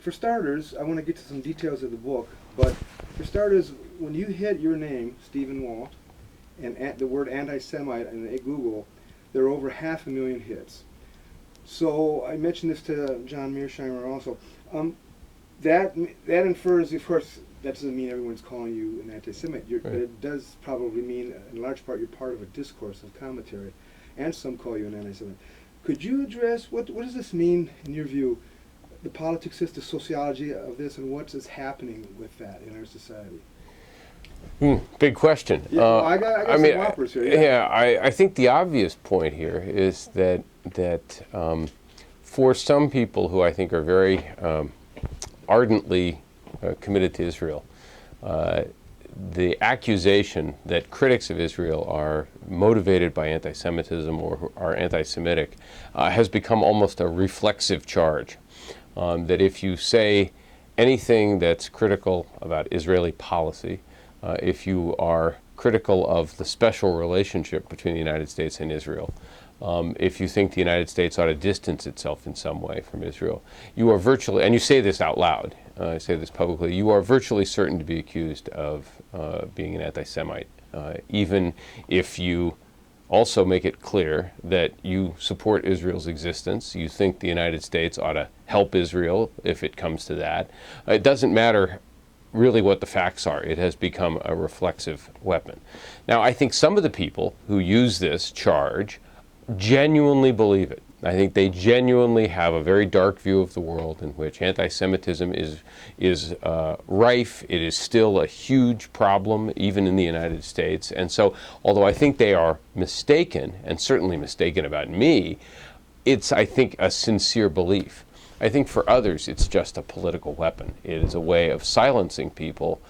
for starters, I want to get to some details of the book, but for starters, when you hit your name, Stephen Walt, and the word anti-Semite in Google, there are over 500,000 hits. So I mentioned this to John Mearsheimer also. That infers, of course, that doesn't mean everyone's calling you an anti-Semite, but it does probably mean, in large part, you're part of a discourse of commentary, and some call you an anti-Semite. Could you address, what does this mean, in your view, the politics, the sociology of this, and what is happening with that in our society? Big question. Yeah, well, I got some whoppers here. Yeah, I think the obvious point here is that for some people who I think are very ardently committed to Israel, the accusation that critics of Israel are motivated by anti-Semitism or are anti-Semitic has become almost a reflexive charge. That if you say anything that's critical about Israeli policy, if you are critical of the special relationship between the United States and Israel, if you think the United States ought to distance itself in some way from Israel, you are virtually, and you say this out loud, I say this publicly, you are virtually certain to be accused of being an anti-Semite, even if you also make it clear that you support Israel's existence, you think the United States ought to help Israel if it comes to that. It doesn't matter really what the facts are. It has become a reflexive weapon. Now, I think some of the people who use this charge genuinely believe it. I think they genuinely have a very dark view of the world in which anti-Semitism is rife. It is still a huge problem, even in the United States. And so, although I think they are mistaken, and certainly mistaken about me, it's, I think, a sincere belief. I think for others, it's just a political weapon. It is a way of silencing people.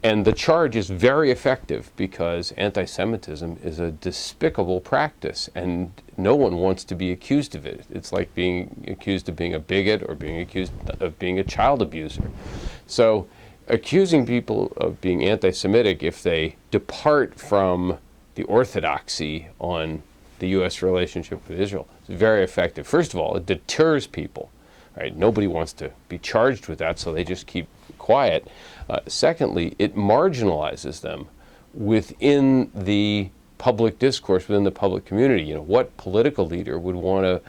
And the charge is very effective because anti-Semitism is a despicable practice, and no one wants to be accused of it. It's like being accused of being a bigot or being accused of being a child abuser. So accusing people of being anti-Semitic if they depart from the orthodoxy on the U.S. relationship with Israel is very effective. First of all, it deters people. Right? Nobody wants to be charged with that, so they just keep quiet. Secondly, it marginalizes them within the public discourse, within the public community. You know, what political leader would want to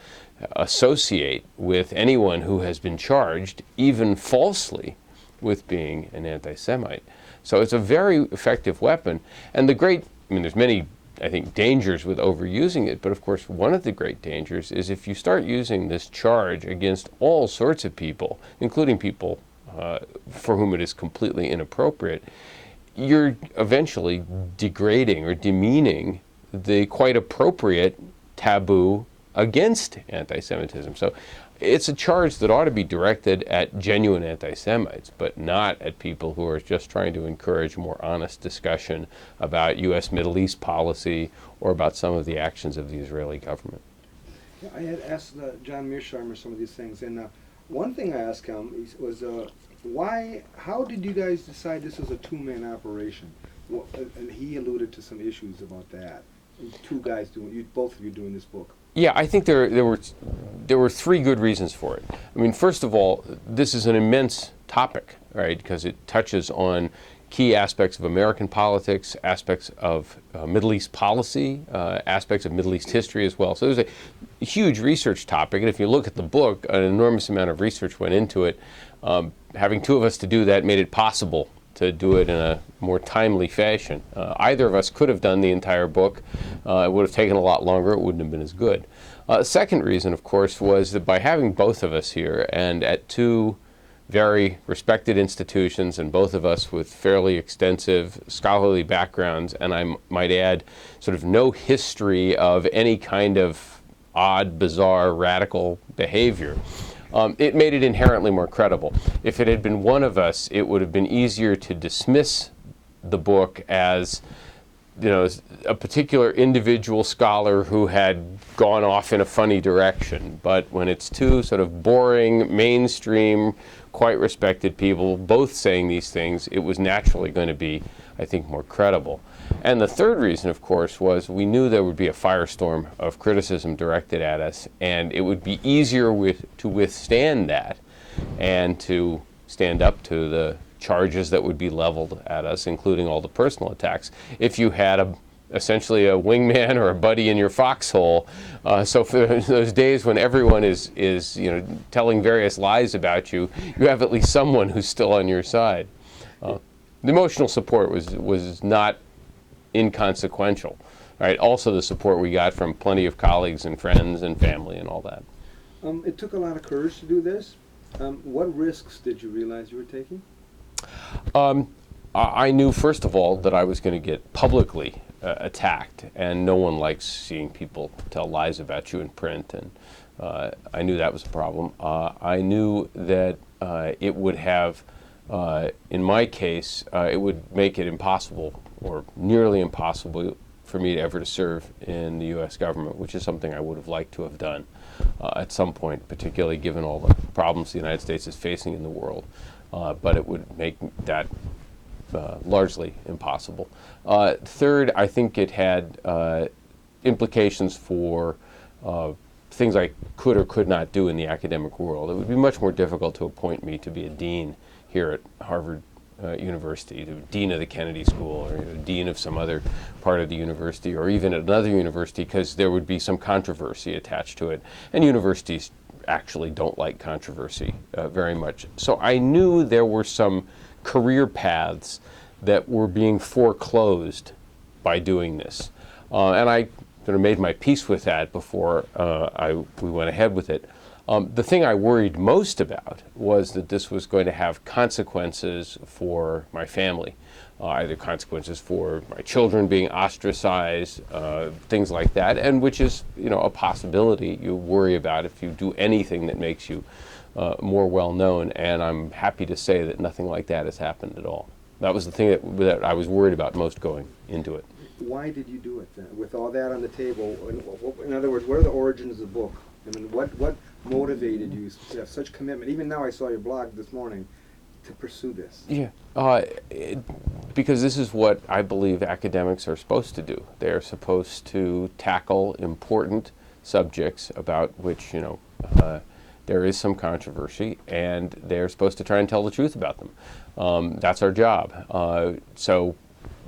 associate with anyone who has been charged, even falsely, with being an anti-Semite? So it's a very effective weapon. And there's many, I think, dangers with overusing it, but of course one of the great dangers is if you start using this charge against all sorts of people, including people for whom it is completely inappropriate, you're eventually degrading or demeaning the quite appropriate taboo against anti-Semitism. So it's a charge that ought to be directed at genuine anti-Semites, but not at people who are just trying to encourage more honest discussion about U.S. Middle East policy or about some of the actions of the Israeli government. Yeah, I had asked John Mearsheimer some of these things, and one thing I asked him was, how did you guys decide this was a two-man operation? Well, and he alluded to some issues about that. Two guys both of you doing this book. Yeah, I think there were three good reasons for it. I mean, first of all, this is an immense topic, right? Because it touches on key aspects of American politics, aspects of Middle East policy, aspects of Middle East history as well. So there's a huge research topic, and if you look at the book, an enormous amount of research went into it. Having two of us to do that made it possible to do it in a more timely fashion. Either of us could have done the entire book. It would have taken a lot longer. It wouldn't have been as good. Second reason, of course, was that by having both of us here and at two very respected institutions, and both of us with fairly extensive scholarly backgrounds, and I might add sort of no history of any kind of odd, bizarre, radical behavior, it made it inherently more credible. If it had been one of us, it would have been easier to dismiss the book as, you know, a particular individual scholar who had gone off in a funny direction. But when it's two sort of boring, mainstream, quite respected people both saying these things, it was naturally going to be, I think, more credible. And the third reason, of course, was we knew there would be a firestorm of criticism directed at us, and it would be easier to withstand that and to stand up to the charges that would be leveled at us, including all the personal attacks, if you had essentially a wingman or a buddy in your foxhole. So for those days when everyone is telling various lies about you, you have at least someone who's still on your side. The emotional support was not inconsequential. Right? Also the support we got from plenty of colleagues and friends and family and all that. It took a lot of courage to do this. What risks did you realize you were taking? I knew, first of all, that I was going to get publicly attacked, and no one likes seeing people tell lies about you in print, and I knew that was a problem. I knew that it would have, in my case, it would make it impossible, or nearly impossible, for me to ever to serve in the U.S. government, which is something I would have liked to have done at some point, particularly given all the problems the United States is facing in the world. But it would make that largely impossible. Third, I think it had implications for things I could or could not do in the academic world. It would be much more difficult to appoint me to be a dean here at Harvard University, the dean of the Kennedy School, or dean of some other part of the university, or even at another university, because there would be some controversy attached to it. And universities actually don't like controversy very much. So I knew there were some career paths that were being foreclosed by doing this. And I sort of made my peace with that before we went ahead with it. The thing I worried most about was that this was going to have consequences for my family, either consequences for my children being ostracized, things like that, and which is, a possibility you worry about if you do anything that makes you more well known. And I'm happy to say that nothing like that has happened at all. That was the thing that I was worried about most going into it. Why did you do it then? With all that on the table, in other words, what are the origins of the book? I mean, what motivated you to have such commitment? Even now, I saw your blog this morning to pursue this. Yeah, because this is what I believe academics are supposed to do. They are supposed to tackle important subjects about which there is some controversy, and they're supposed to try and tell the truth about them. That's our job. So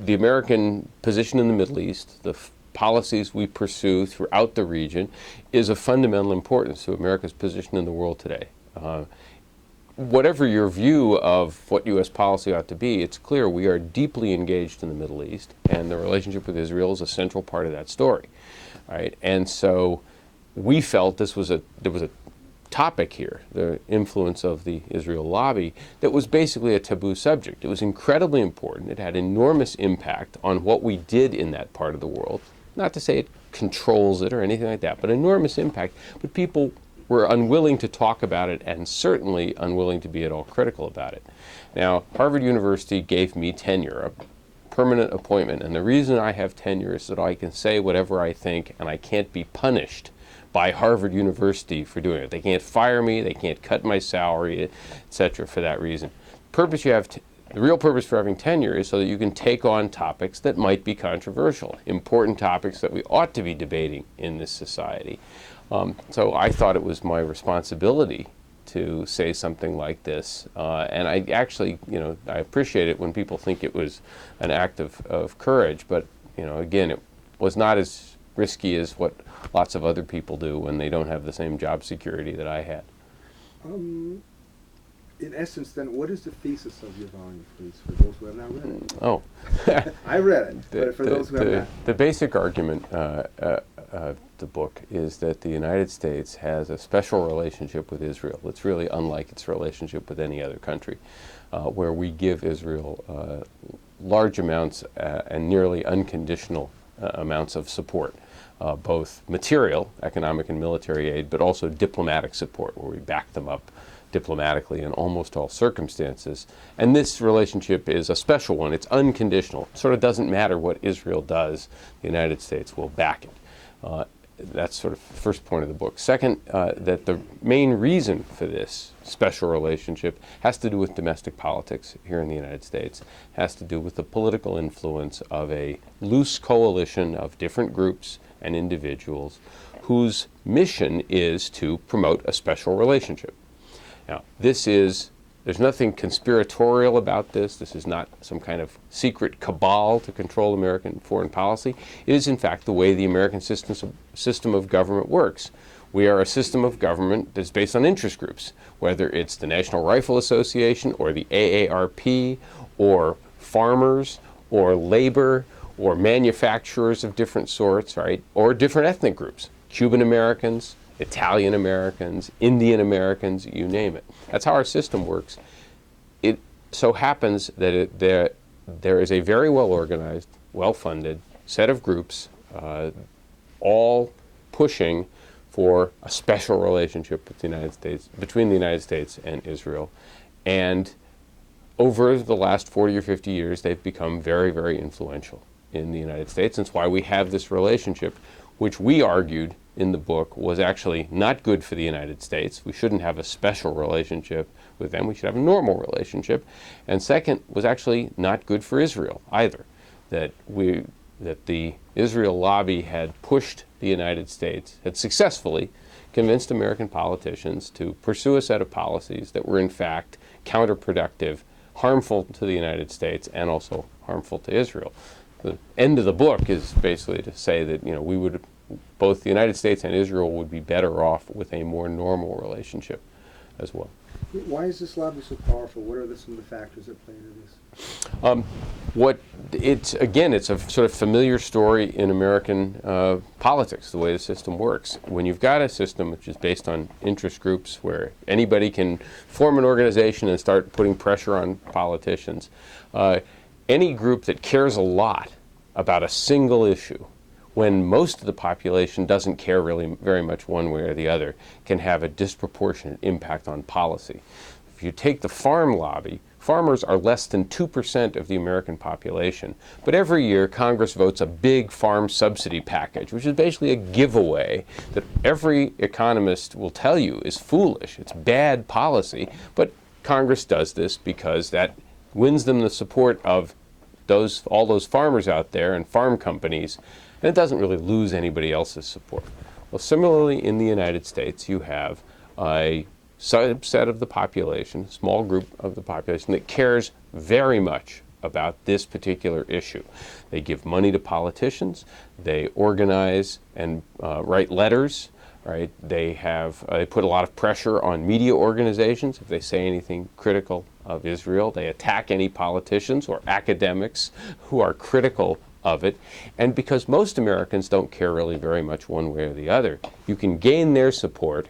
the American position in the Middle East, the policies we pursue throughout the region, is of fundamental importance to America's position in the world today. Whatever your view of what U.S. policy ought to be, it's clear we are deeply engaged in the Middle East, and the relationship with Israel is a central part of that story. Right? And so we felt there was a topic here, the influence of the Israel lobby, that was basically a taboo subject. It was incredibly important. It had enormous impact on what we did in that part of the world. Not to say it controls it or anything like that, but enormous impact. But people were unwilling to talk about it, and certainly unwilling to be at all critical about it. Now, Harvard University gave me tenure, a permanent appointment, and the reason I have tenure is that I can say whatever I think, and I can't be punished by Harvard University for doing it. They can't fire me, they can't cut my salary, etc. for that reason. The real purpose for having tenure is so that you can take on topics that might be controversial, important topics that we ought to be debating in this society. So I thought it was my responsibility to say something like this, and I actually, I appreciate it when people think it was an act of courage, but, again, it was not as risky as what lots of other people do when they don't have the same job security that I had. In essence, then, what is the thesis of your volume, please, for those who have not read it? Oh. I read it, but for those who have not. The basic argument of the book is that the United States has a special relationship with Israel. It's really unlike its relationship with any other country, where we give Israel large amounts and nearly unconditional amounts of support, both material, economic and military aid, but also diplomatic support, where we back them up diplomatically in almost all circumstances. And this relationship is a special one. It's unconditional. It sort of doesn't matter what Israel does, the United States will back it. That's sort of the first point of the book. Second, that the main reason for this special relationship has to do with domestic politics here in the United States, has to do with the political influence of a loose coalition of different groups and individuals whose mission is to promote a special relationship. Now, there's nothing conspiratorial about this. This is not some kind of secret cabal to control American foreign policy. It is, in fact, the way the American system of government works. We are a system of government that's based on interest groups, whether it's the National Rifle Association or the AARP or farmers or labor or manufacturers of different sorts, right? Or different ethnic groups, Cuban Americans, Italian Americans, Indian Americans, you name it. That's how our system works. It so happens that there is a very well-organized, well-funded set of groups, all pushing for a special relationship with the United States, between the United States and Israel. And over the last 40 or 50 years, they've become very, very influential in the United States. That's why we have this relationship, which we argued in the book was actually not good for the United States. We shouldn't have a special relationship with them. We should have a normal relationship. And second, was actually not good for Israel either. That the Israel lobby had pushed the United States, had successfully convinced American politicians to pursue a set of policies that were in fact counterproductive, harmful to the United States, and also harmful to Israel. The end of the book is basically to say that both the United States and Israel would be better off with a more normal relationship as well. Why is this lobby so powerful? What are some of the factors that play into this? It's a sort of familiar story in American politics, the way the system works. When you've got a system which is based on interest groups where anybody can form an organization and start putting pressure on politicians, any group that cares a lot about a single issue, when most of the population doesn't care really very much one way or the other, can have a disproportionate impact on policy. If you take the farm lobby, farmers are less than 2% of the American population, but every year Congress votes a big farm subsidy package, which is basically a giveaway that every economist will tell you is foolish. It's bad policy, but Congress does this because that wins them the support of all those farmers out there and farm companies, and it doesn't really lose anybody else's support. Well, similarly, in the United States, you have a subset of the population, a small group of the population that cares very much about this particular issue. They give money to politicians, they organize and write letters, right? They put a lot of pressure on media organizations if they say anything critical of Israel. They attack any politicians or academics who are critical of it. And because most Americans don't care really very much one way or the other, you can gain their support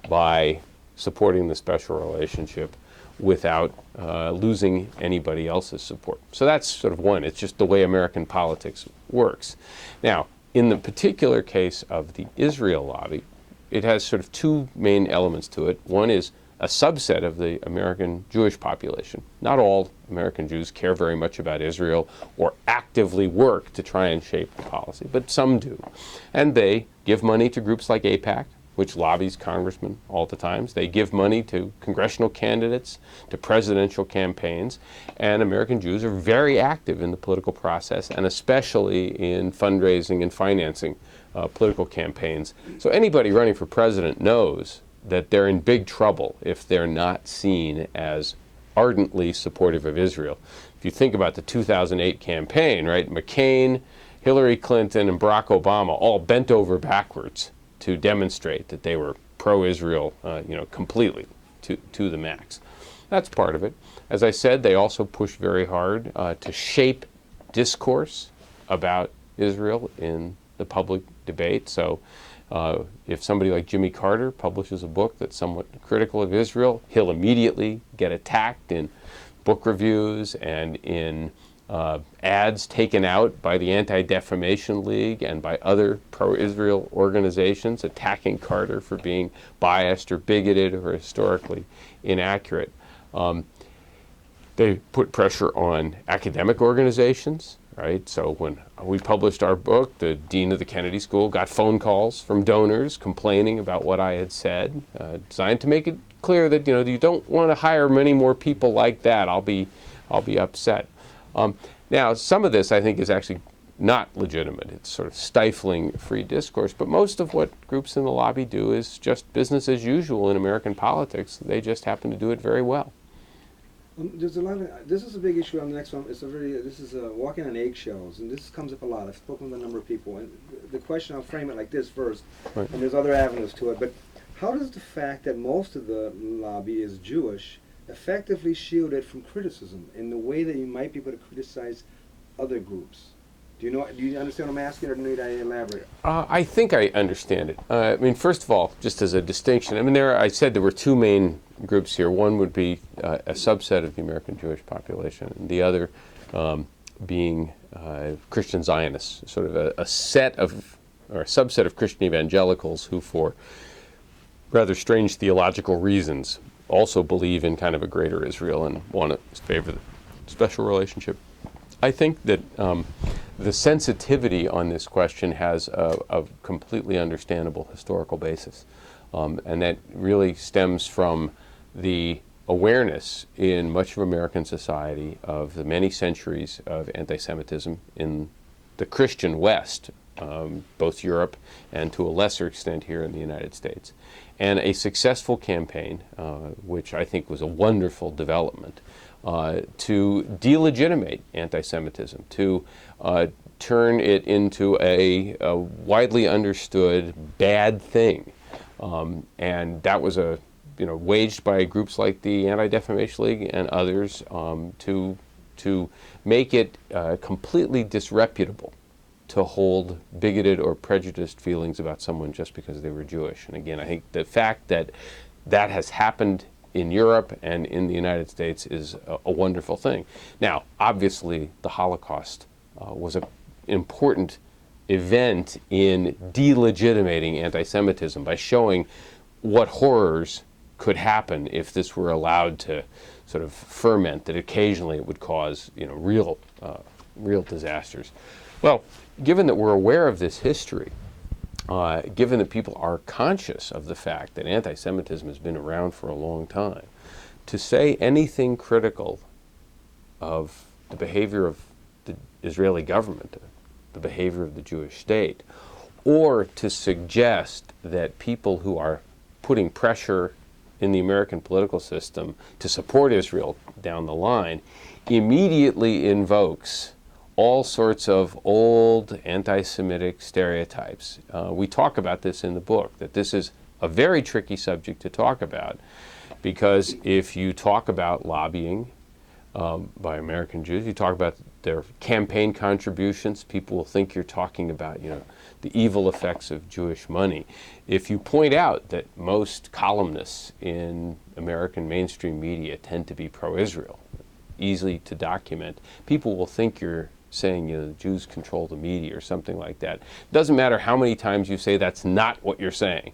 by supporting the special relationship without losing anybody else's support. So that's sort of one. It's just the way American politics works. Now, in the particular case of the Israel lobby, it has sort of two main elements to it. One is a subset of the American Jewish population. Not all American Jews care very much about Israel or actively work to try and shape the policy, but some do. And they give money to groups like AIPAC, which lobbies congressmen all the time. They give money to congressional candidates, to presidential campaigns, and American Jews are very active in the political process, and especially in fundraising and financing political campaigns. So anybody running for president knows that they're in big trouble if they're not seen as ardently supportive of Israel. If you think about the 2008 campaign, right, McCain, Hillary Clinton, and Barack Obama all bent over backwards to demonstrate that they were pro-Israel, completely to the max. That's part of it. As I said, they also push very hard to shape discourse about Israel in the public debate. So if somebody like Jimmy Carter publishes a book that's somewhat critical of Israel, he'll immediately get attacked in book reviews and in ads taken out by the Anti-Defamation League and by other pro-Israel organizations attacking Carter for being biased or bigoted or historically inaccurate. They put pressure on academic organizations, right? So when we published our book, the dean of the Kennedy School got phone calls from donors complaining about what I had said, designed to make it clear that you don't want to hire many more people like that. I'll be upset. Now, some of this I think is actually not legitimate. It's sort of stifling free discourse. But most of what groups in the lobby do is just business as usual in American politics. They just happen to do it very well. There's a lot of, this is a big issue on the next one. This is walking on eggshells, and this comes up a lot. I've spoken with a number of people, and the question, I'll frame it like this first, Right. and there's other avenues to it, but how does the fact that most of the lobby is Jewish effectively shield it from criticism in the way that you might be able to criticize other groups? Do you understand what I'm asking, or need I elaborate? I think I understand it. I mean, first of all, just as a distinction, I mean, I said there were two main groups here. One would be a subset of the American Jewish population, and the other being Christian Zionists, sort of a set of, or a subset of Christian evangelicals who, for rather strange theological reasons, also believe in kind of a greater Israel and want to favor the special relationship. I think that the sensitivity on this question has a completely understandable historical basis, and that really stems from the awareness in much of American society of the many centuries of anti-Semitism in the Christian West, both Europe and to a lesser extent here in the United States, and a successful campaign, which I think was a wonderful development, to delegitimate anti-Semitism, to turn it into a widely understood bad thing. And that was waged by groups like the Anti-Defamation League and others to make it completely disreputable to hold bigoted or prejudiced feelings about someone just because they were Jewish. And again, I think the fact that that has happened in Europe and in the United States is a wonderful thing. Now, obviously, the Holocaust was an important event in delegitimating anti-Semitism by showing what horrors could happen if this were allowed to sort of ferment, that occasionally it would cause real disasters. Well, given that we're aware of this history, given that people are conscious of the fact that anti-Semitism has been around for a long time, to say anything critical of the behavior of the Israeli government, the behavior of the Jewish state, or to suggest that people who are putting pressure in the American political system to support Israel down the line immediately invokes all sorts of old anti-Semitic stereotypes. We talk about this in the book, that this is a very tricky subject to talk about, because if you talk about lobbying by American Jews, you talk about their campaign contributions, people will think you're talking about the evil effects of Jewish money. If you point out that most columnists in American mainstream media tend to be pro-Israel, easily to document, people will think you're saying the Jews control the media or something like that. It doesn't matter how many times you say that's not what you're saying,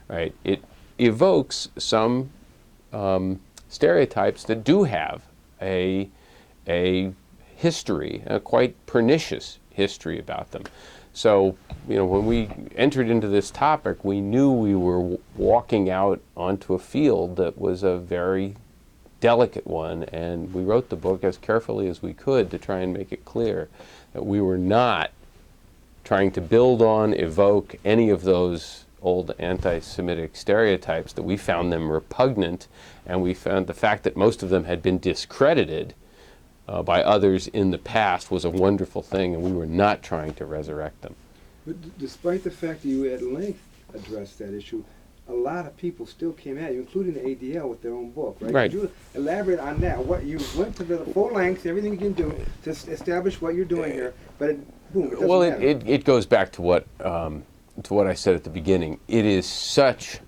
right? It evokes some stereotypes that do have a history, a quite pernicious history about them. So, when we entered into this topic, we knew we were walking out onto a field that was a very delicate one, and we wrote the book as carefully as we could to try and make it clear that we were not trying to build on, evoke any of those old anti-Semitic stereotypes, that we found them repugnant, and we found the fact that most of them had been discredited by others in the past was a wonderful thing, and we were not trying to resurrect them. But despite the fact that you at length addressed that issue, a lot of people still came at you, including the ADL with their own book, right? Right. Could you elaborate on that? What you went to the full length, everything you can do to establish what you're doing here, but boom, it doesn't matter. It goes back to what I said at the beginning. It is such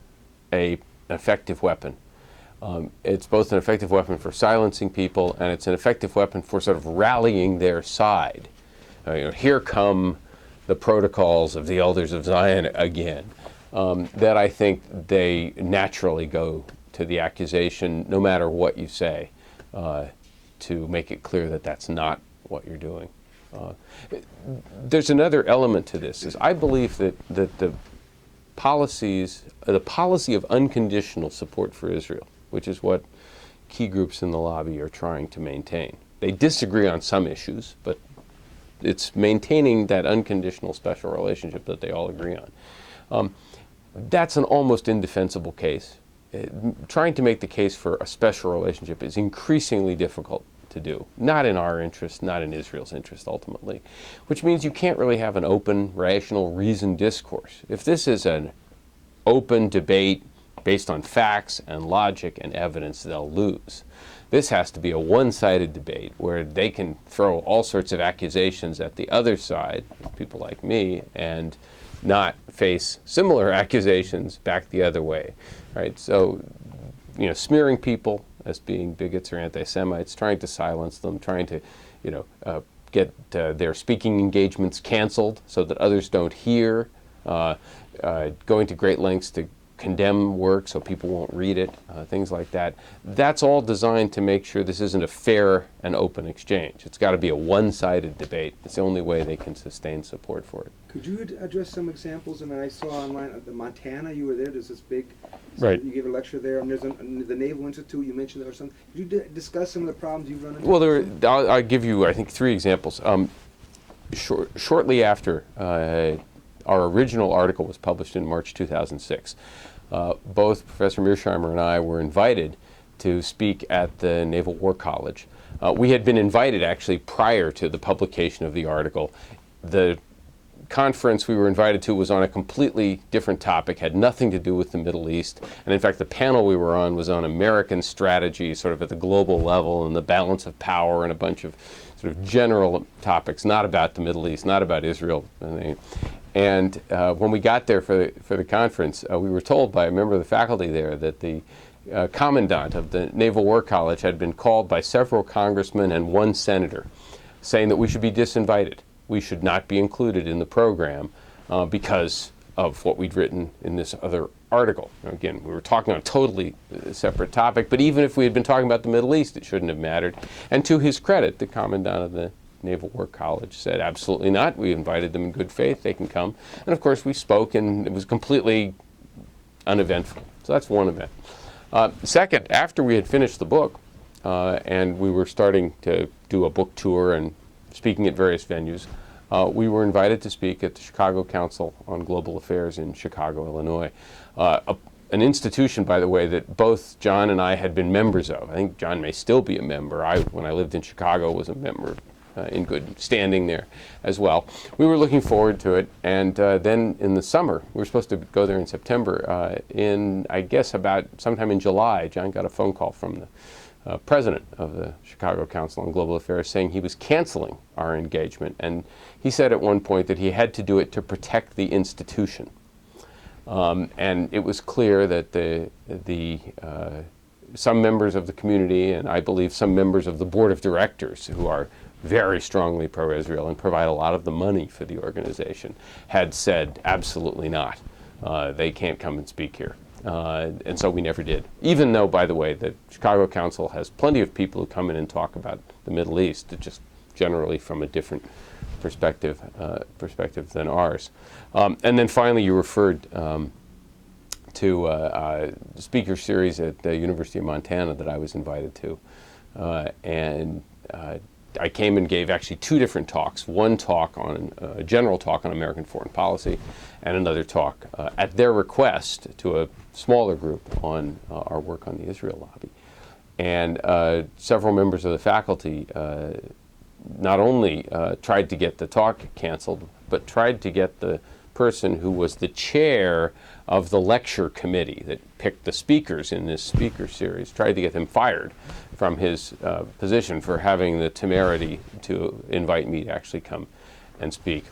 an effective weapon. It's both an effective weapon for silencing people, and it's an effective weapon for sort of rallying their side. Here come the protocols of the elders of Zion again. That I think they naturally go to the accusation, no matter what you say, to make it clear that that's not what you're doing. There's another element to this. Is I believe that the policy of unconditional support for Israel, which is what key groups in the lobby are trying to maintain. They disagree on some issues, but it's maintaining that unconditional special relationship that they all agree on. That's an almost indefensible case. Trying to make the case for a special relationship is increasingly difficult to do. Not in our interest, not in Israel's interest ultimately, which means you can't really have an open, rational, reasoned discourse. If this is an open debate based on facts and logic and evidence, they'll lose. This has to be a one-sided debate where they can throw all sorts of accusations at the other side, people like me, and not face similar accusations back the other way, right? So, smearing people as being bigots or anti-Semites, trying to silence them, trying to, get their speaking engagements canceled so that others don't hear, going to great lengths to condemn work so people won't read it, things like that. That's all designed to make sure this isn't a fair and open exchange. It's got to be a one-sided debate. It's the only way they can sustain support for it. Could you address some examples? I mean, I saw online at the Montana, you were there, there's this big, right. You gave a lecture there, and there's the Naval Institute, you mentioned there or something. Could you discuss some of the problems you've run into? Well, I'll give you, I think, 3 examples. Shortly after our original article was published in March 2006, both Professor Mearsheimer and I were invited to speak at the Naval War College. We had been invited actually prior to the publication of the article. The conference we were invited to was on a completely different topic, had nothing to do with the Middle East, and in fact the panel we were on was on American strategy sort of at the global level and the balance of power and a bunch of sort of general topics, not about the Middle East, not about Israel. And when we got there for the conference, we were told by a member of the faculty there that the commandant of the Naval War College had been called by several congressmen and 1 senator saying that we should be disinvited. We should not be included in the program because of what we'd written in this other article. Now, again, we were talking on a totally separate topic, but even if we had been talking about the Middle East, it shouldn't have mattered. And to his credit, the commandant of the Naval War College said, absolutely not. We invited them in good faith. They can come. And of course, we spoke, and it was completely uneventful. So that's one event. Second, after we had finished the book, and we were starting to do a book tour and speaking at various venues, we were invited to speak at the Chicago Council on Global Affairs in Chicago, Illinois. An institution, by the way, that both John and I had been members of. I think John may still be a member. When I lived in Chicago, was a member in good standing there as well. We were looking forward to it, and then in the summer, we were supposed to go there in September. I guess about sometime in July, John got a phone call from the president of the Chicago Council on Global Affairs saying he was canceling our engagement, and he said at one point that he had to do it to protect the institution. And it was clear that some members of the community, and I believe some members of the board of directors who are very strongly pro-Israel and provide a lot of the money for the organization, had said absolutely not. They can't come and speak here. And so we never did. Even though, by the way, the Chicago Council has plenty of people who come in and talk about the Middle East, just generally from a different perspective than ours. And then finally, you referred to a speaker series at the University of Montana that I was invited to. And I came and gave actually 2 different talks. One talk on a general talk on American foreign policy, and another talk at their request to a smaller group on our work on the Israel lobby. And several members of the faculty not only tried to get the talk canceled, but tried to get the person who was the chair of the lecture committee that picked the speakers in this speaker series, tried to get him fired from his position for having the temerity to invite me to actually come and speak.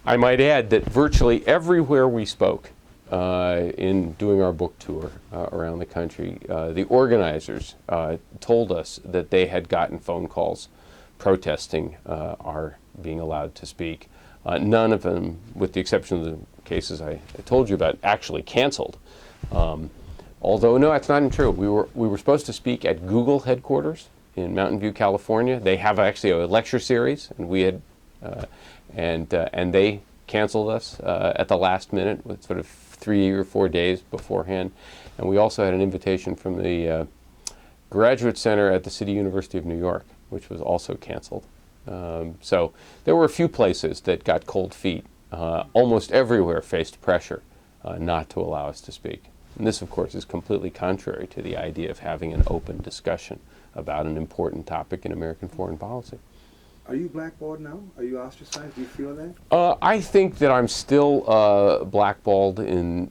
I might add that virtually everywhere we spoke in doing our book tour around the country, the organizers told us that they had gotten phone calls protesting our being allowed to speak. None of them, with the exception of the cases I told you about, actually canceled. Although, no, that's not true. We were supposed to speak at Google headquarters in Mountain View, California. They have actually a lecture series, and we had, and they canceled us at the last minute, with sort of 3 or 4 days beforehand. And we also had an invitation from the Graduate Center at the City University of New York, which was also canceled. So there were a few places that got cold feet. Almost everywhere faced pressure not to allow us to speak. And this, of course, is completely contrary to the idea of having an open discussion about an important topic in American foreign policy. Are you blackballed now? Are you ostracized? Do you feel that? I think that I'm still blackballed in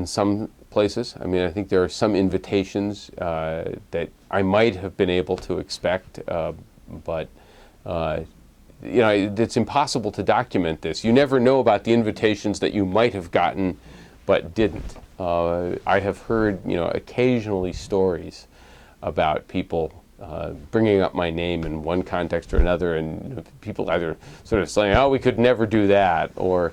some places. I mean, I think there are some invitations that I might have been able to expect, but you know, it's impossible to document this. You never know about the invitations that you might have gotten but didn't. I have heard, you know, occasionally stories about people bringing up my name in one context or another, and you know, people either sort of saying, "Oh, we could never do that," or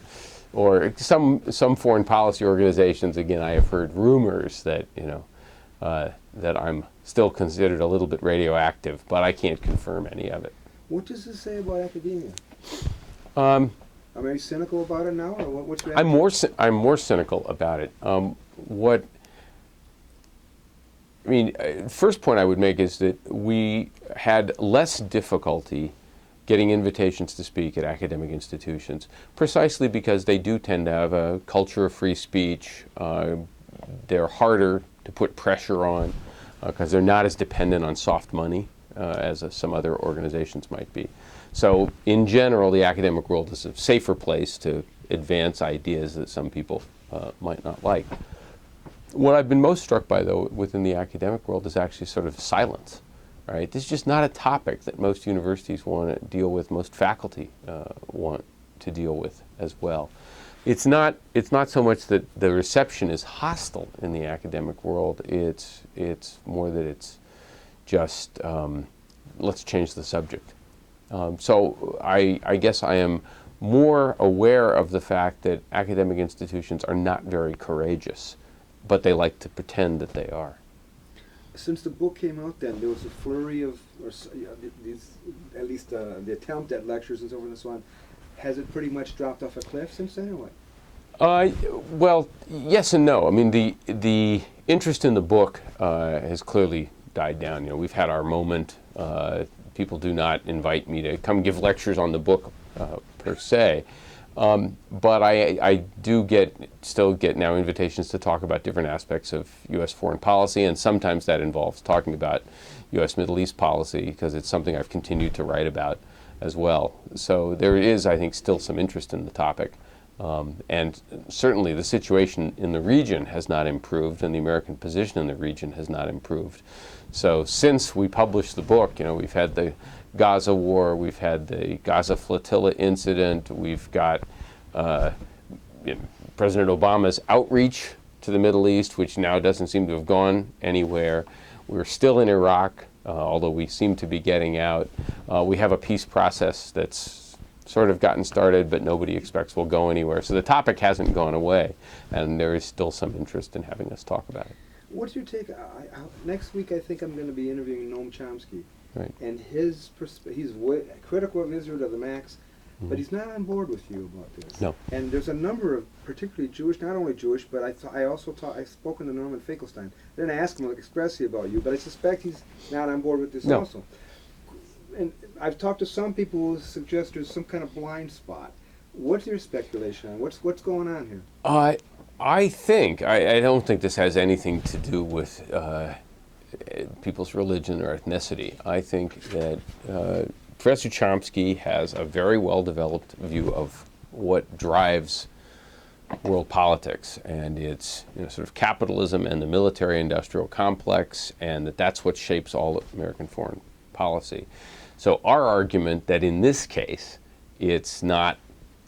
some foreign policy organizations. Again, I have heard rumors that, you know, that I'm still considered a little bit radioactive, but I can't confirm any of it. What does this say about academia? Are you cynical about it now, or what's your attitude? I'm more cynical about it. First point I would make is that we had less difficulty getting invitations to speak at academic institutions, precisely because they do tend to have a culture of free speech. They're harder to put pressure on because they're not as dependent on soft money as some other organizations might be. So in general, the academic world is a safer place to advance ideas that some people might not like. What I've been most struck by, though, within the academic world is actually sort of silence, right? This is just not a topic that most universities want to deal with, most faculty want to deal with as well. It's not so much that the reception is hostile in the academic world, it's more that it's just, let's change the subject. So I guess I am more aware of the fact that academic institutions are not very courageous, but they like to pretend that they are. Since the book came out then, there was a flurry of, these, at least the attempt at lectures and so forth and so on. Has it pretty much dropped off a cliff since then, or what? Well, yes and no. I mean, the interest in the book has clearly died down. You know, we've had our moment. People do not invite me to come give lectures on the book per se, but I do still get now invitations to talk about different aspects of U.S. foreign policy, and sometimes that involves talking about U.S. Middle East policy because it's something I've continued to write about as well. So there is, I think, still some interest in the topic. And certainly the situation in the region has not improved, and the American position in the region has not improved. So since we published the book, you know, we've had the Gaza war, we've had the Gaza flotilla incident, we've got President Obama's outreach to the Middle East, which now doesn't seem to have gone anywhere. We're still in Iraq, although we seem to be getting out. We have a peace process that's sort of gotten started, but nobody expects will go anywhere. So the topic hasn't gone away, and there is still some interest in having us talk about it. What's your take? Next week, I think I'm going to be interviewing Noam Chomsky. Right. And he's critical of Israel to the max, but he's not on board with you about this. No. And there's a number of particularly Jewish, not only Jewish, but I've spoken to Norman Finkelstein. I didn't ask him expressly about you, but I suspect he's not on board with this also. And I've talked to some people who suggest there's some kind of blind spot. What's your speculation on what's going on here? I think I don't think this has anything to do with people's religion or ethnicity. I think that Professor Chomsky has a very well-developed view of what drives world politics, and it's, you know, sort of capitalism and the military-industrial complex, and that's what shapes all of American foreign policy. So our argument that in this case, it's not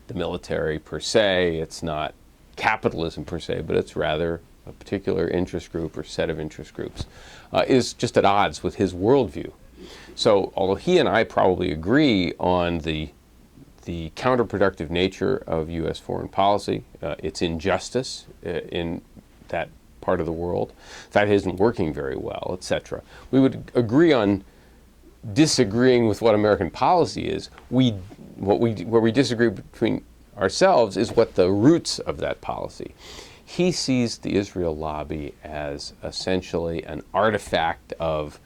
the military per se, it's not capitalism per se, but it's rather a particular interest group or set of interest groups, is just at odds with his worldview. So although he and I probably agree on the counterproductive nature of U.S. foreign policy, its injustice in that part of the world, that it isn't working very well, etc. We would agree on disagreeing with what American policy is. Where we disagree between ourselves is what the roots of that policy. He sees the Israel lobby as essentially an artifact of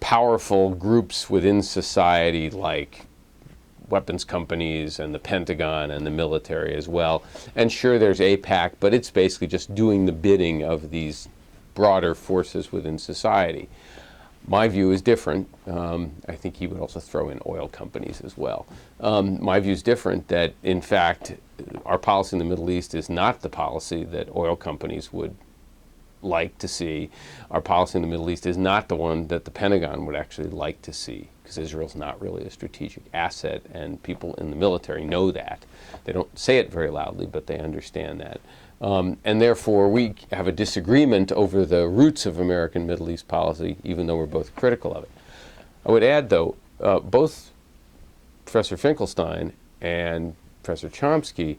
powerful groups within society like weapons companies and the Pentagon and the military as well. And sure, there's AIPAC, but it's basically just doing the bidding of these broader forces within society. My view is different. I think he would also throw in oil companies as well. My view is different, that in fact our policy in the Middle East is not the policy that oil companies would like to see. Our policy in the Middle East is not the one that the Pentagon would actually like to see, because Israel's not really a strategic asset, and people in the military know that. They don't say it very loudly, but they understand that. And therefore, we have a disagreement over the roots of American Middle East policy, even though we're both critical of it. I would add, though, both Professor Finkelstein and Professor Chomsky,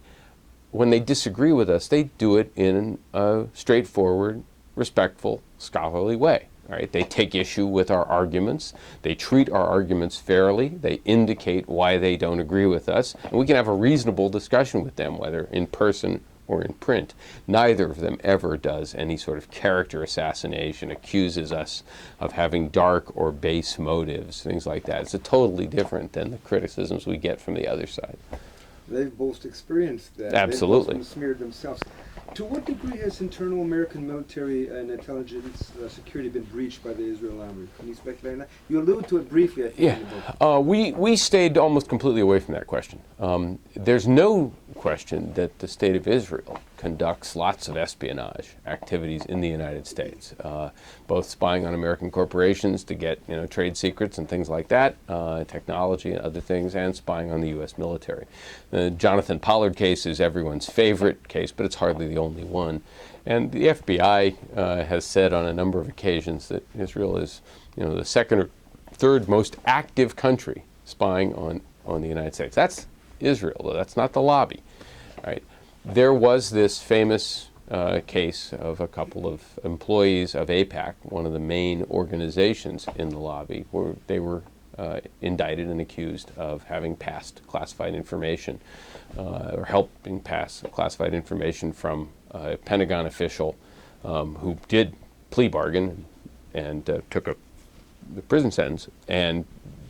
when they disagree with us, they do it in a straightforward, respectful, scholarly way. Right? They take issue with our arguments. They treat our arguments fairly. They indicate why they don't agree with us. And we can have a reasonable discussion with them, whether in person or in print. Neither of them ever does any sort of character assassination, accuses us of having dark or base motives, things like that. It's totally different than the criticisms we get from the other side. They've both experienced that. Absolutely. They've both smeared themselves. To what degree has internal American military and intelligence security been breached by the Israel army? Can you speculate on that? You allude to it briefly, I think. Yeah. We stayed almost completely away from that question. There's no question that the State of Israel conducts lots of espionage activities in the United States, both spying on American corporations to get trade secrets and things like that, technology and other things, and spying on the U.S. military. The Jonathan Pollard case is everyone's favorite case, but it's hardly the only one. And the FBI has said on a number of occasions that Israel is the second or third most active country spying on the United States. That's Israel, though. That's not the lobby. Right? There was this famous case of a couple of employees of AIPAC, one of the main organizations in the lobby, where they were indicted and accused of having passed classified information or helping pass classified information from a Pentagon official who did plea bargain and took the prison sentence, and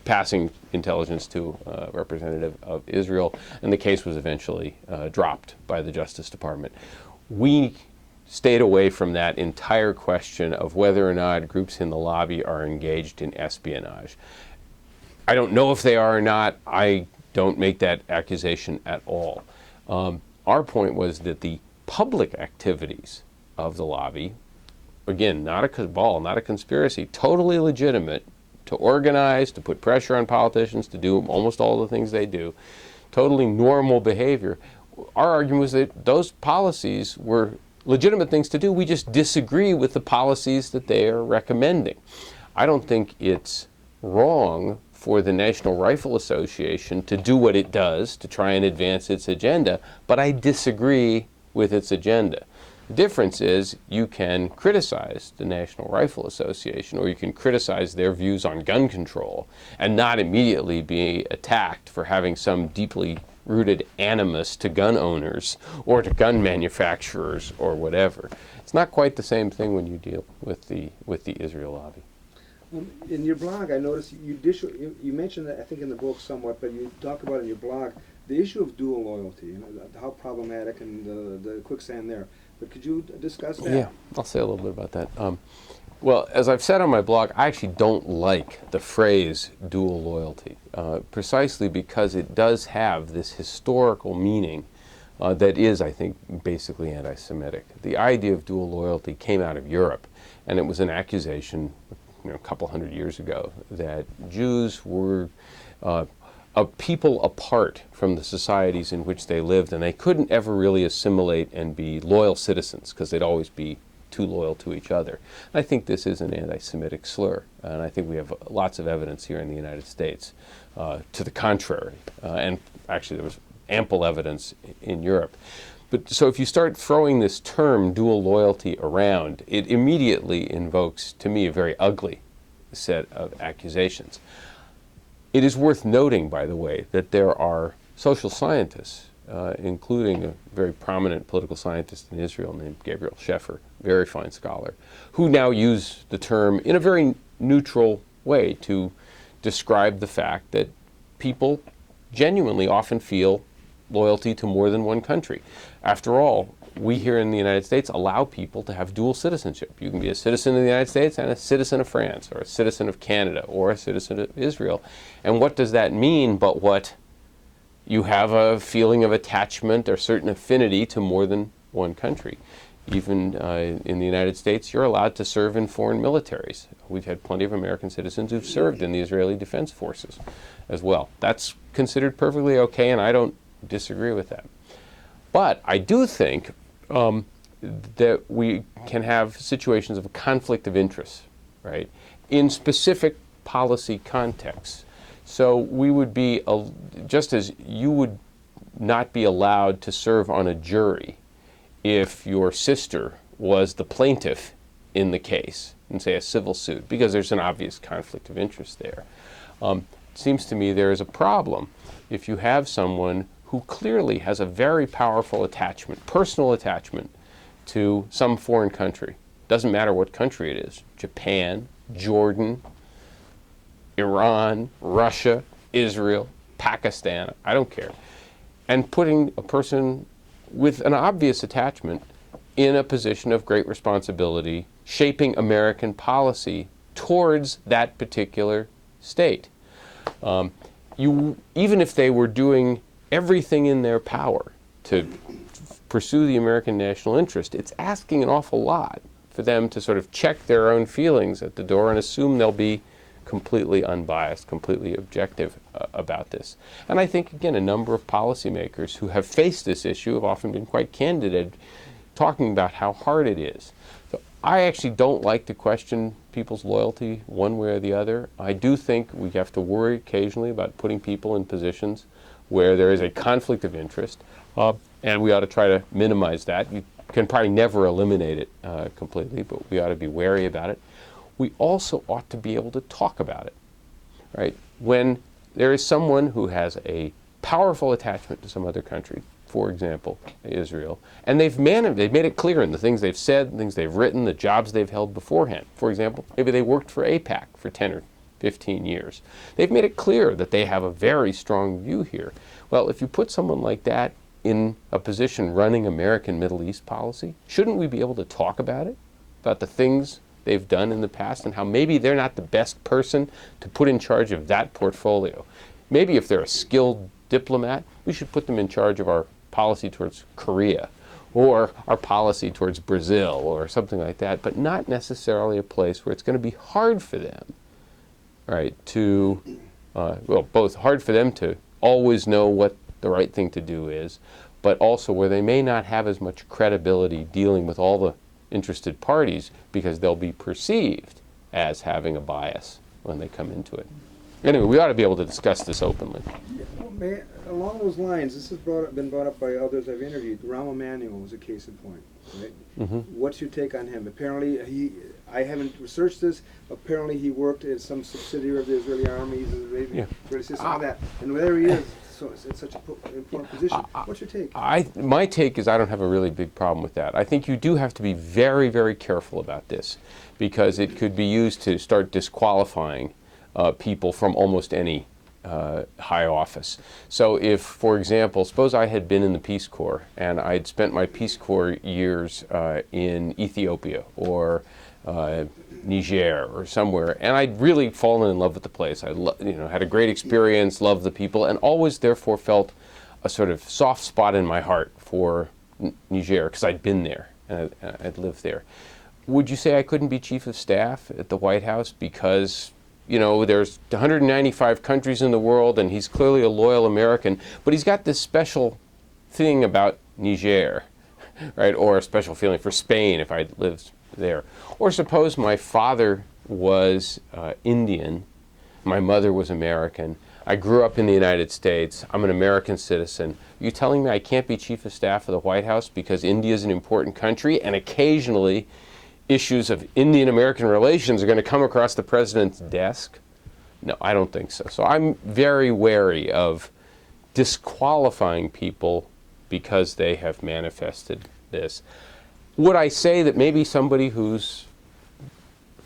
passing intelligence to a representative of Israel, and the case was eventually dropped by the Justice Department. We stayed away from that entire question of whether or not groups in the lobby are engaged in espionage. I don't know if they are or not. I don't make that accusation at all. Our point was that the public activities of the lobby, again, not a cabal, not a conspiracy, totally legitimate, to organize, to put pressure on politicians, to do almost all the things they do, totally normal behavior. Our argument was that those policies were legitimate things to do. We just disagree with the policies that they are recommending. I don't think it's wrong for the National Rifle Association to do what it does to try and advance its agenda, but I disagree with its agenda. The difference is you can criticize the National Rifle Association, or you can criticize their views on gun control and not immediately be attacked for having some deeply rooted animus to gun owners or to gun manufacturers or whatever. It's not quite the same thing when you deal with the Israel lobby. In your blog, I noticed you mentioned that, I think, in the book somewhat, but you talk about in your blog the issue of dual loyalty, how problematic, and the quicksand there. But could you discuss that? Yeah, I'll say a little bit about that. Well, as I've said on my blog, I actually don't like the phrase dual loyalty, precisely because it does have this historical meaning that is, I think, basically anti-Semitic. The idea of dual loyalty came out of Europe, and it was an accusation a couple hundred years ago that Jews were a people apart from the societies in which they lived, and they couldn't ever really assimilate and be loyal citizens because they'd always be too loyal to each other. And I think this is an anti-Semitic slur, and I think we have lots of evidence here in the United States to the contrary, and actually there was ample evidence in Europe. But so if you start throwing this term dual loyalty around, it immediately invokes, to me, a very ugly set of accusations. It is worth noting, by the way, that there are social scientists, including a very prominent political scientist in Israel named Gabriel Sheffer, very fine scholar, who now use the term in a very neutral way to describe the fact that people genuinely often feel loyalty to more than one country. After all, we here in the United States allow people to have dual citizenship. You can be a citizen of the United States and a citizen of France, or a citizen of Canada, or a citizen of Israel. And what does that mean but what you have a feeling of attachment or certain affinity to more than one country. Even in the United States, you're allowed to serve in foreign militaries. We've had plenty of American citizens who've served in the Israeli Defense Forces as well. That's considered perfectly okay, and I don't disagree with that. But I do think that we can have situations of conflict of interest, right, in specific policy contexts. So we would be, just as you would not be allowed to serve on a jury if your sister was the plaintiff in the case, in say a civil suit, because there's an obvious conflict of interest there. It seems to me there is a problem if you have someone who clearly has a very powerful attachment, personal attachment, to some foreign country. Doesn't matter what country it is, Japan, Jordan, Iran, Russia, Israel, Pakistan, I don't care. And putting a person with an obvious attachment in a position of great responsibility, shaping American policy towards that particular state. Even if they were doing everything in their power to pursue the American national interest, it's asking an awful lot for them to sort of check their own feelings at the door and assume they'll be completely unbiased, completely objective about this. And I think, again, a number of policymakers who have faced this issue have often been quite candid at talking about how hard it is. So I actually don't like to question people's loyalty one way or the other. I do think we have to worry occasionally about putting people in positions where there is a conflict of interest, and we ought to try to minimize that. You can probably never eliminate it completely, but we ought to be wary about it. We also ought to be able to talk about it, right? When there is someone who has a powerful attachment to some other country, for example, Israel, and they've made it clear in the things they've said, the things they've written, the jobs they've held beforehand. For example, maybe they worked for AIPAC for 10 or 15 years. They've made it clear that they have a very strong view here. Well, if you put someone like that in a position running American Middle East policy, shouldn't we be able to talk about it, about the things they've done in the past and how maybe they're not the best person to put in charge of that portfolio? Maybe if they're a skilled diplomat, we should put them in charge of our policy towards Korea or our policy towards Brazil or something like that, but not necessarily a place where it's going to be hard for them, right, to, both hard for them to always know what the right thing to do is, but also where they may not have as much credibility dealing with all the interested parties because they'll be perceived as having a bias when they come into it. Anyway, we ought to be able to discuss this openly. Well, along those lines, this has been brought up by others I've interviewed. Rahm Emanuel was a case in point, right? Mm-hmm. What's your take on him? Apparently, I haven't researched this, apparently he worked at some subsidiary of the Israeli army, on that. And there he is, so it's such an important position. What's your take? My take is I don't have a really big problem with that. I think you do have to be very, very careful about this because it could be used to start disqualifying people from almost any high office. So if, for example, suppose I had been in the Peace Corps and I'd spent my Peace Corps years in Ethiopia or Niger or somewhere, and I'd really fallen in love with the place. I had a great experience, loved the people, and always therefore felt a sort of soft spot in my heart for Niger because I'd been there and I'd lived there. Would you say I couldn't be chief of staff at the White House because there's 195 countries in the world and he's clearly a loyal American, but he's got this special thing about Niger, right? Or a special feeling for Spain if I'd lived there. Or suppose my father was Indian, my mother was American, I grew up in the United States, I'm an American citizen. Are you telling me I can't be chief of staff of the White House because India is an important country and occasionally issues of Indian-American relations are going to come across the president's desk? No, I don't think so. So I'm very wary of disqualifying people because they have manifested this. Would I say that maybe somebody who's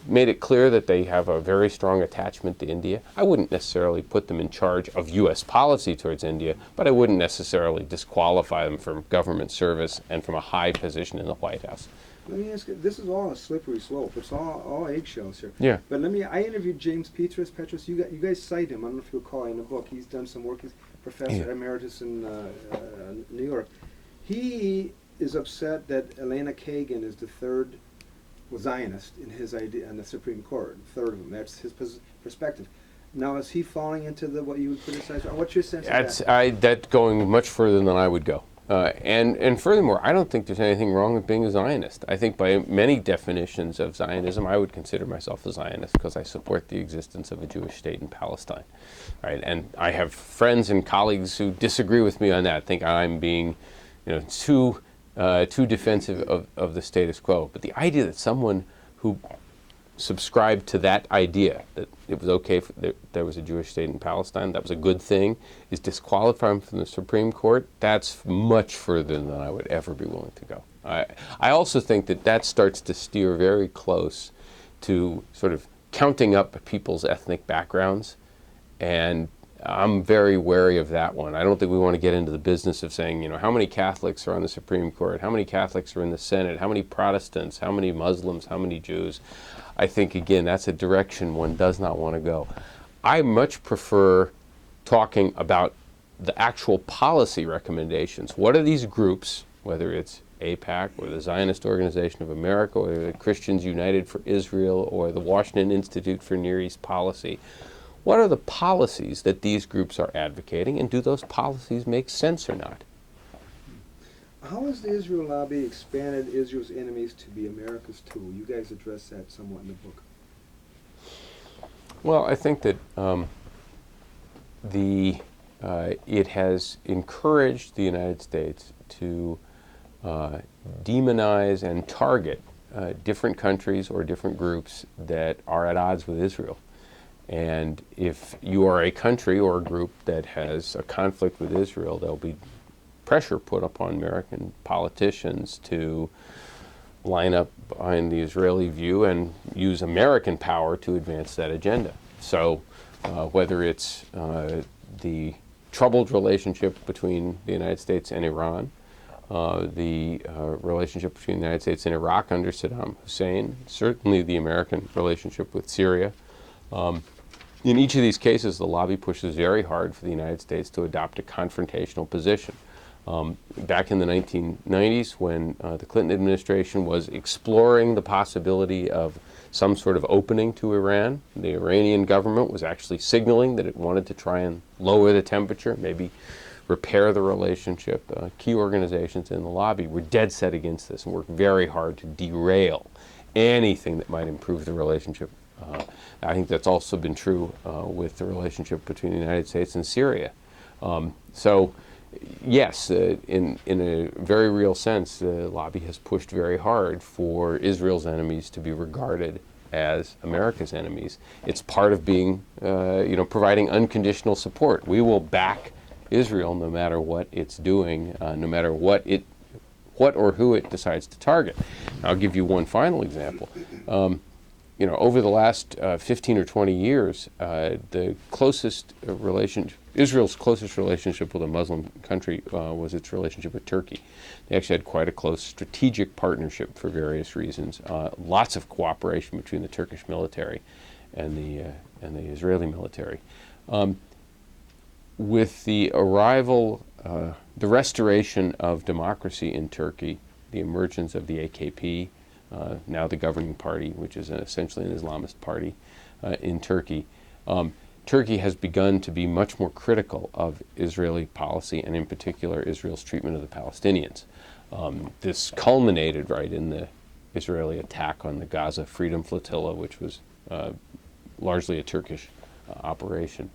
made it clear that they have a very strong attachment to India. I wouldn't necessarily put them in charge of U.S. policy towards India, but I wouldn't necessarily disqualify them from government service and from a high position in the White House. Let me ask you, this is all a slippery slope. It's all eggshells here. Yeah. But I interviewed James Petrus. You guys cite him. I don't know if you'll call in the book. He's done some work. He's professor emeritus in New York. He is upset that Elena Kagan is the third Zionist in his idea on the Supreme Court. Third of them. That's his perspective. Now, is he falling into what you would criticize? What's your sense of that? That's going much further than I would go. And furthermore, I don't think there's anything wrong with being a Zionist. I think by many definitions of Zionism, I would consider myself a Zionist because I support the existence of a Jewish state in Palestine. Right? And I have friends and colleagues who disagree with me on that, think I'm being too defensive of the status quo. But the idea that someone who subscribed to that idea, that it was okay that there was a Jewish state in Palestine, that was a good thing, is disqualifying from the Supreme Court, that's much further than I would ever be willing to go. I also think that starts to steer very close to sort of counting up people's ethnic backgrounds, and I'm very wary of that one. I don't think we want to get into the business of saying, how many Catholics are on the Supreme Court, how many Catholics are in the Senate, how many Protestants, how many Muslims, how many Jews. I think, again, that's a direction one does not want to go. I much prefer talking about the actual policy recommendations. What are these groups, whether it's AIPAC or the Zionist Organization of America or the Christians United for Israel or the Washington Institute for Near East Policy, what are the policies that these groups are advocating, and do those policies make sense or not? How has the Israel lobby expanded Israel's enemies to be America's tool? You guys address that somewhat in the book. Well, I think that it has encouraged the United States to demonize and target different countries or different groups that are at odds with Israel. And if you are a country or a group that has a conflict with Israel, there'll be pressure put upon American politicians to line up behind the Israeli view and use American power to advance that agenda. So whether it's the troubled relationship between the United States and Iran, the relationship between the United States and Iraq under Saddam Hussein, certainly the American relationship with Syria, in each of these cases, the lobby pushes very hard for the United States to adopt a confrontational position. Back in the 1990s, when the Clinton administration was exploring the possibility of some sort of opening to Iran, the Iranian government was actually signaling that it wanted to try and lower the temperature, maybe repair the relationship. Key organizations in the lobby were dead set against this and worked very hard to derail anything that might improve the relationship. I think that's also been true with the relationship between the United States and Syria. So, yes, in a very real sense, the lobby has pushed very hard for Israel's enemies to be regarded as America's enemies. It's part of being, providing unconditional support. We will back Israel no matter what it's doing, no matter what or who it decides to target. I'll give you one final example. Over the last 15 or 20 years, Israel's closest relationship with a Muslim country was its relationship with Turkey. They actually had quite a close strategic partnership for various reasons. Lots of cooperation between the Turkish military and the Israeli military. With the arrival, the restoration of democracy in Turkey, the emergence of the AKP, now the governing party, which is essentially an Islamist party in Turkey, Turkey has begun to be much more critical of Israeli policy, and in particular Israel's treatment of the Palestinians. This culminated in the Israeli attack on the Gaza Freedom Flotilla, which was largely a Turkish operation.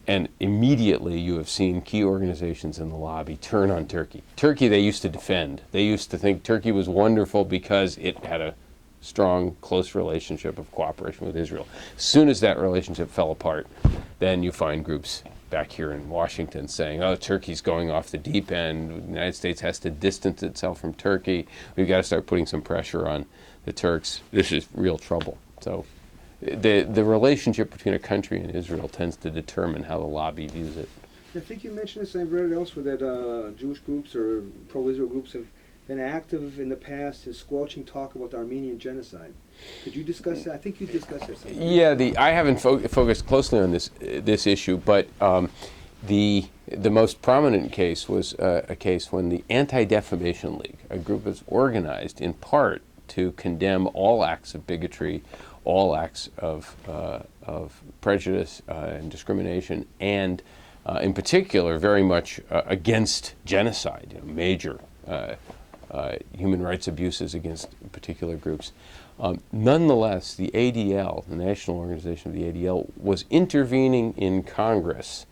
And immediately you have seen key organizations in the lobby turn on Turkey. Turkey they used to defend. They used to think Turkey was wonderful because it had a strong, close relationship of cooperation with Israel. As soon as that relationship fell apart, then you find groups back here in Washington saying, oh, Turkey's going off the deep end. The United States has to distance itself from Turkey. We've got to start putting some pressure on the Turks. This is real trouble. So the relationship between a country and Israel tends to determine how the lobby views it. I think you mentioned this, I've read it elsewhere, that Jewish groups or pro-Israel groups have been active in the past in squelching talk about the Armenian genocide. Could you discuss that? I think you discussed that something. Yeah, I haven't focused closely on this issue, but the most prominent case was a case when the Anti-Defamation League, a group was organized in part to condemn all acts of bigotry, all acts of prejudice and discrimination, and in particular, very much against genocide, major human rights abuses against particular groups. Nonetheless, the ADL, the national organization of the ADL, was intervening in Congress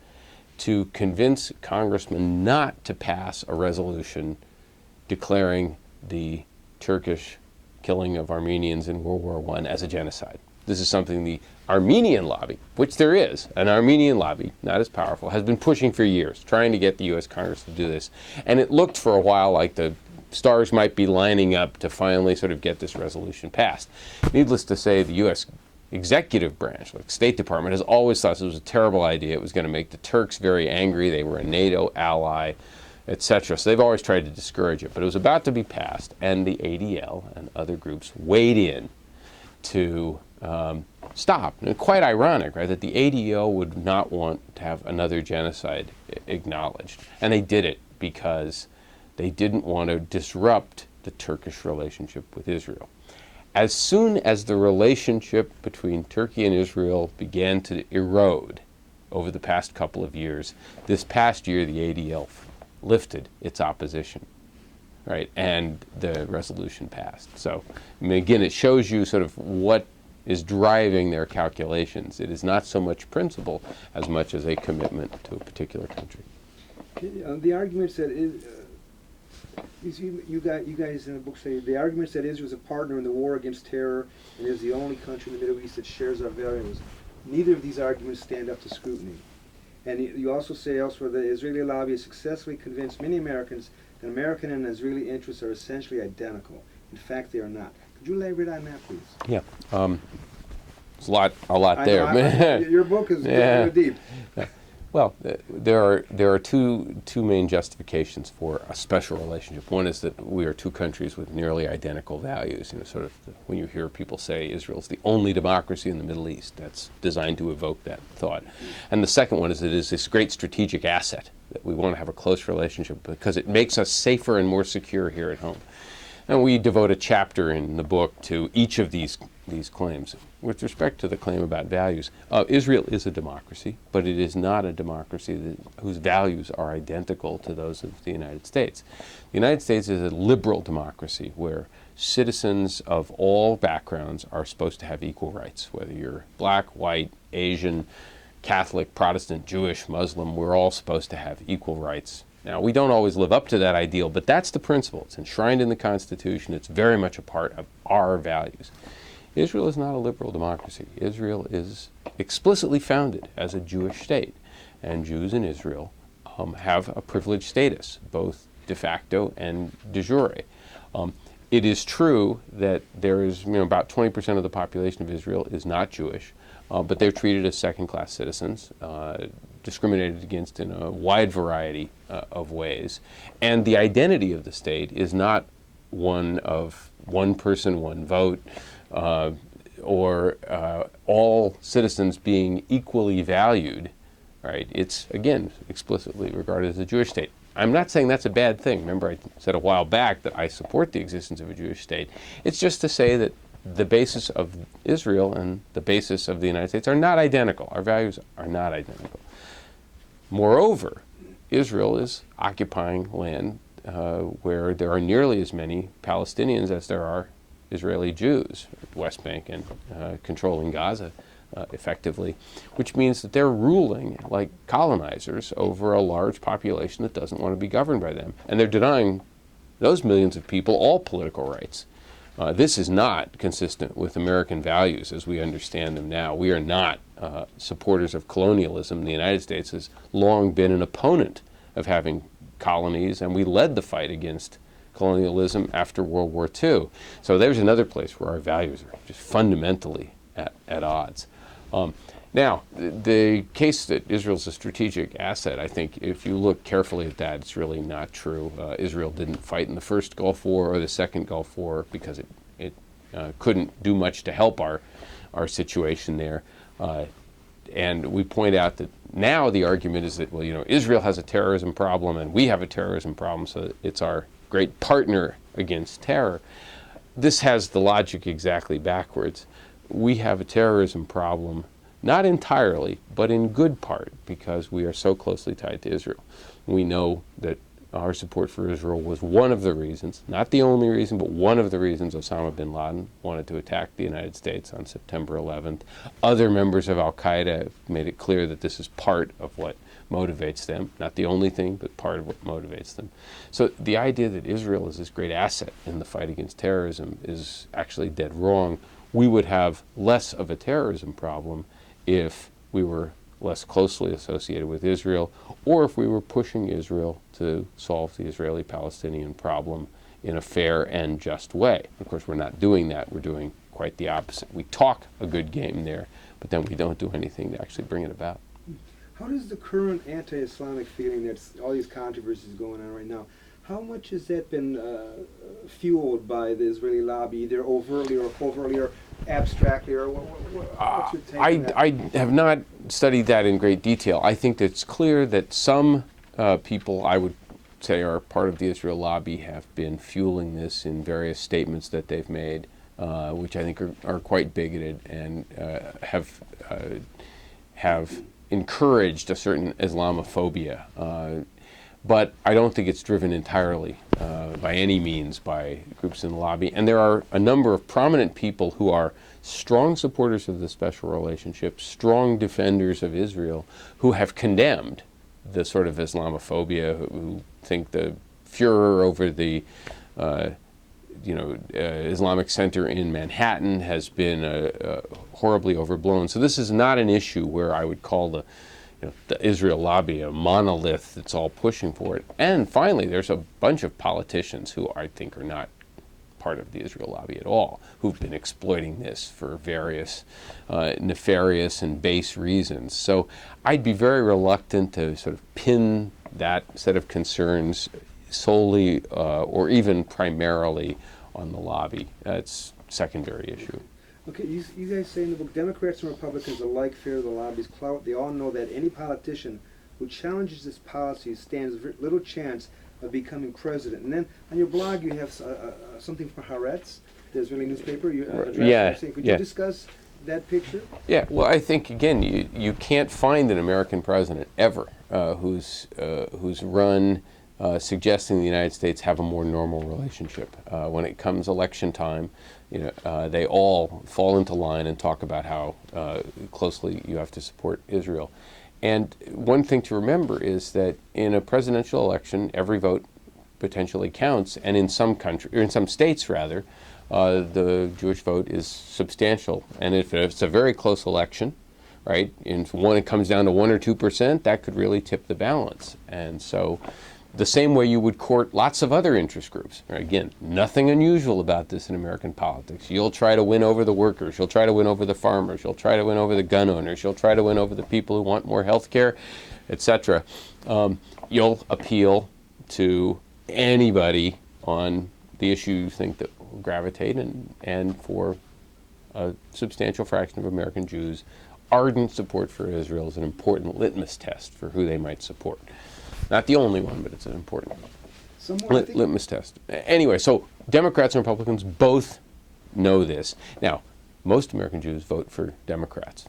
to convince congressmen not to pass a resolution declaring the Turkish killing of Armenians in World War I as a genocide. This is something the Armenian lobby, which there is, an Armenian lobby, not as powerful, has been pushing for years, trying to get the U.S. Congress to do this. And it looked for a while like the stars might be lining up to finally sort of get this resolution passed. Needless to say, the U.S. executive branch, like State Department, has always thought this was a terrible idea. It was going to make the Turks very angry. They were a NATO ally, etc. So they've always tried to discourage it. But it was about to be passed, and the ADL and other groups weighed in to stop. And quite ironic, right, that the ADL would not want to have another genocide acknowledged. And they did it because they didn't want to disrupt the Turkish relationship with Israel. As soon as the relationship between Turkey and Israel began to erode over the past couple of years, this past year the ADL lifted its opposition, right, and the resolution passed. So, I mean, again, it shows you sort of what is driving their calculations. It is not so much principle as much as a commitment to a particular country. The arguments that you guys in the book say the arguments that Israel is a partner in the war against terror and is the only country in the Middle East that shares our values. Neither of these arguments stand up to scrutiny. And you also say elsewhere that the Israeli lobby has successfully convinced many Americans that American and Israeli interests are essentially identical. In fact, they are not. Could you elaborate on that, please? Yeah, there's a lot there. Your book is very deep. Well, there are two main justifications for a special relationship. One is that we are two countries with nearly identical values. Sort of when you hear people say Israel's the only democracy in the Middle East, that's designed to evoke that thought. And the second one is that it is this great strategic asset that we want to have a close relationship because it makes us safer and more secure here at home. And we devote a chapter in the book to each of these claims. With respect to the claim about values, Israel is a democracy, but it is not a democracy whose values are identical to those of the United States. The United States is a liberal democracy where citizens of all backgrounds are supposed to have equal rights, whether you're black, white, Asian, Catholic, Protestant, Jewish, Muslim, we're all supposed to have equal rights. Now, we don't always live up to that ideal, but that's the principle. It's enshrined in the Constitution. It's very much a part of our values. Israel is not a liberal democracy. Israel is explicitly founded as a Jewish state, and Jews in Israel have a privileged status, both de facto and de jure. It is true that there is, about 20% of the population of Israel is not Jewish, but they're treated as second-class citizens, discriminated against in a wide variety of ways. And the identity of the state is not one of one person, one vote, or all citizens being equally valued, right? It's, again, explicitly regarded as a Jewish state. I'm not saying that's a bad thing. Remember, I said a while back that I support the existence of a Jewish state. It's just to say that the basis of Israel and the basis of the United States are not identical. Our values are not identical. Moreover, Israel is occupying land where there are nearly as many Palestinians as there are Israeli Jews, West Bank and controlling Gaza effectively, which means that they're ruling like colonizers over a large population that doesn't want to be governed by them. And they're denying those millions of people all political rights. This is not consistent with American values as we understand them now. We are not supporters of colonialism. The United States has long been an opponent of having colonies, and we led the fight against colonialism after World War II. So there's another place where our values are just fundamentally at odds. Now, the case that Israel's a strategic asset, I think if you look carefully at that, it's really not true. Israel didn't fight in the first Gulf War or the second Gulf War because it couldn't do much to help our situation there. And we point out that now the argument is that, well, Israel has a terrorism problem and we have a terrorism problem, so it's our great partner against terror. This has the logic exactly backwards. We have a terrorism problem, not entirely, but in good part, because we are so closely tied to Israel. We know that our support for Israel was one of the reasons, not the only reason, but one of the reasons Osama bin Laden wanted to attack the United States on September 11th. Other members of al-Qaeda have made it clear that this is part of what motivates them. Not the only thing, but part of what motivates them. So the idea that Israel is this great asset in the fight against terrorism is actually dead wrong. We would have less of a terrorism problem if we were less closely associated with Israel, or if we were pushing Israel to solve the Israeli-Palestinian problem in a fair and just way. Of course, we're not doing that. We're doing quite the opposite. We talk a good game there, but then we don't do anything to actually bring it about. How does the current anti-Islamic feeling, that's all these controversies going on right now, how much has that been fueled by the Israeli lobby, either overtly or covertly or abstractly, or what's your take on that? I have not studied that in great detail. I think it's clear that some people, I would say, are part of the Israel lobby, have been fueling this in various statements that they've made, which I think are quite bigoted and have encouraged a certain Islamophobia. But I don't think it's driven entirely by any means by groups in the lobby. And there are a number of prominent people who are strong supporters of the special relationship, strong defenders of Israel, who have condemned the sort of Islamophobia, who think the furor over the Islamic Center in Manhattan has been horribly overblown. So this is not an issue where I would call the Israel lobby a monolith that's all pushing for it. And finally, there's a bunch of politicians who I think are not part of the Israel lobby at all, who've been exploiting this for various nefarious and base reasons. So I'd be very reluctant to sort of pin that set of concerns solely or even primarily on the lobby. That's a secondary issue. Okay, you guys say in the book, Democrats and Republicans alike fear the lobby's clout. They all know that any politician who challenges this policy stands little chance of becoming president. And then on your blog, you have something from Haaretz, the Israeli newspaper. Could you discuss that picture? Yeah, well, I think, again, you can't find an American president ever who's run suggesting the United States have a more normal relationship. When it comes election time, they all fall into line and talk about how closely you have to support Israel. And one thing to remember is that in a presidential election, every vote potentially counts, and in some states, the Jewish vote is substantial. And if it's a very close election, right, if it comes down to 1 or 2%, that could really tip the balance. And so, the same way you would court lots of other interest groups. Again, nothing unusual about this in American politics. You'll try to win over the workers. You'll try to win over the farmers. You'll try to win over the gun owners. You'll try to win over the people who want more health care, etc. You'll appeal to anybody on the issue you think that will gravitate, and for a substantial fraction of American Jews, ardent support for Israel is an important litmus test for who they might support. Not the only one, but it's an important litmus test. Anyway, so Democrats and Republicans both know this. Now, most American Jews vote for Democrats,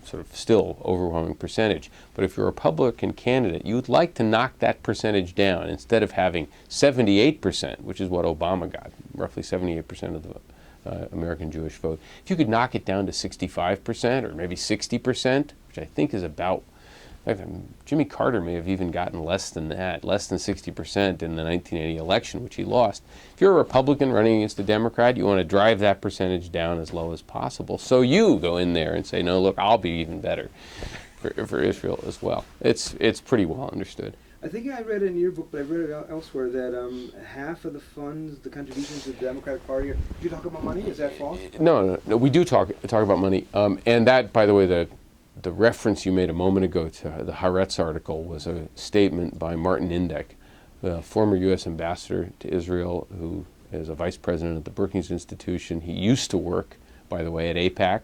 sort of still overwhelming percentage. But if you're a Republican candidate, you would like to knock that percentage down. Instead of having 78%, which is what Obama got, roughly 78% of the American Jewish vote, if you could knock it down to 65% or maybe 60%, which I think is about, Jimmy Carter may have even gotten less than that, less than 60% in the 1980 election, which he lost. If you're a Republican running against a Democrat, you want to drive that percentage down as low as possible. So you go in there and say, no, look, I'll be even better for Israel as well. It's pretty well understood. I think I read it in your book, but I read it elsewhere, that half of the funds, the contributions to the Democratic Party, did you talk about money? Is that false? No, we do talk about money. And that, by the way, the reference you made a moment ago to the Haaretz article was a statement by Martin Indyk, the former U.S. ambassador to Israel, who is a vice president at the Brookings Institution. He used to work, by the way, at AIPAC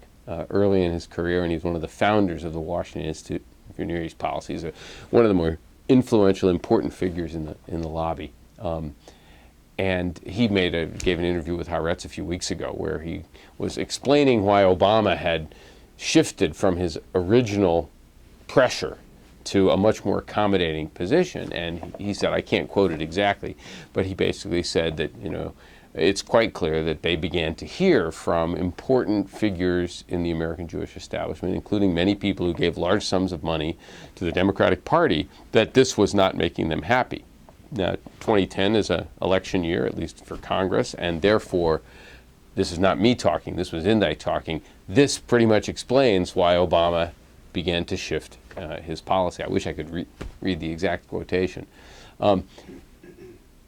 early in his career, and he's one of the founders of the Washington Institute for Near East Policy. He's one of the more influential, important figures in the lobby. And he gave an interview with Haaretz a few weeks ago where he was explaining why Obama had shifted from his original pressure to a much more accommodating position. And he said, I can't quote it exactly, but he basically said that, it's quite clear that they began to hear from important figures in the American Jewish establishment, including many people who gave large sums of money to the Democratic Party, that this was not making them happy. Now, 2010 is an election year, at least for Congress, and therefore, this is not me talking, this was Indyk talking. This pretty much explains why Obama began to shift his policy. I wish I could read the exact quotation.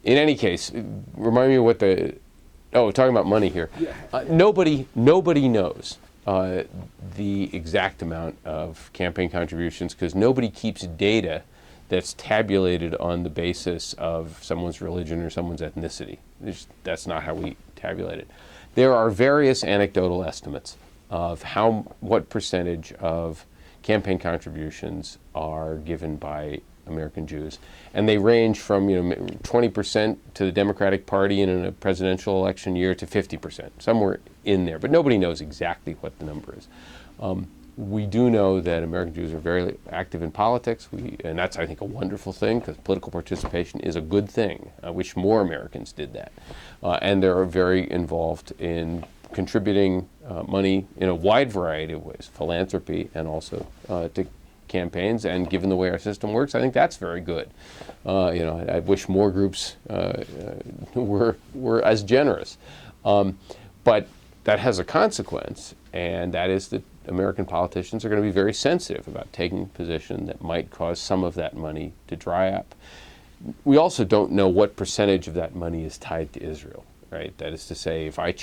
In any case, remind me what talking about money here. Nobody knows the exact amount of campaign contributions because nobody keeps data that's tabulated on the basis of someone's religion or someone's ethnicity. That's not how we tabulate it. There are various anecdotal estimates of what percentage of campaign contributions are given by American Jews, and they range from 20% to the Democratic Party in a presidential election year to 50%, somewhere in there. But nobody knows exactly what the number is. We do know that American Jews are very active in politics, and that's, I think, a wonderful thing because political participation is a good thing. I wish more Americans did that. And they're very involved in contributing money in a wide variety of ways, philanthropy and also to campaigns, and given the way our system works, I think that's very good. I wish more groups were as generous. But that has a consequence, and that is that American politicians are going to be very sensitive about taking a position that might cause some of that money to dry up. We also don't know what percentage of that money is tied to Israel, right? That is to say, if I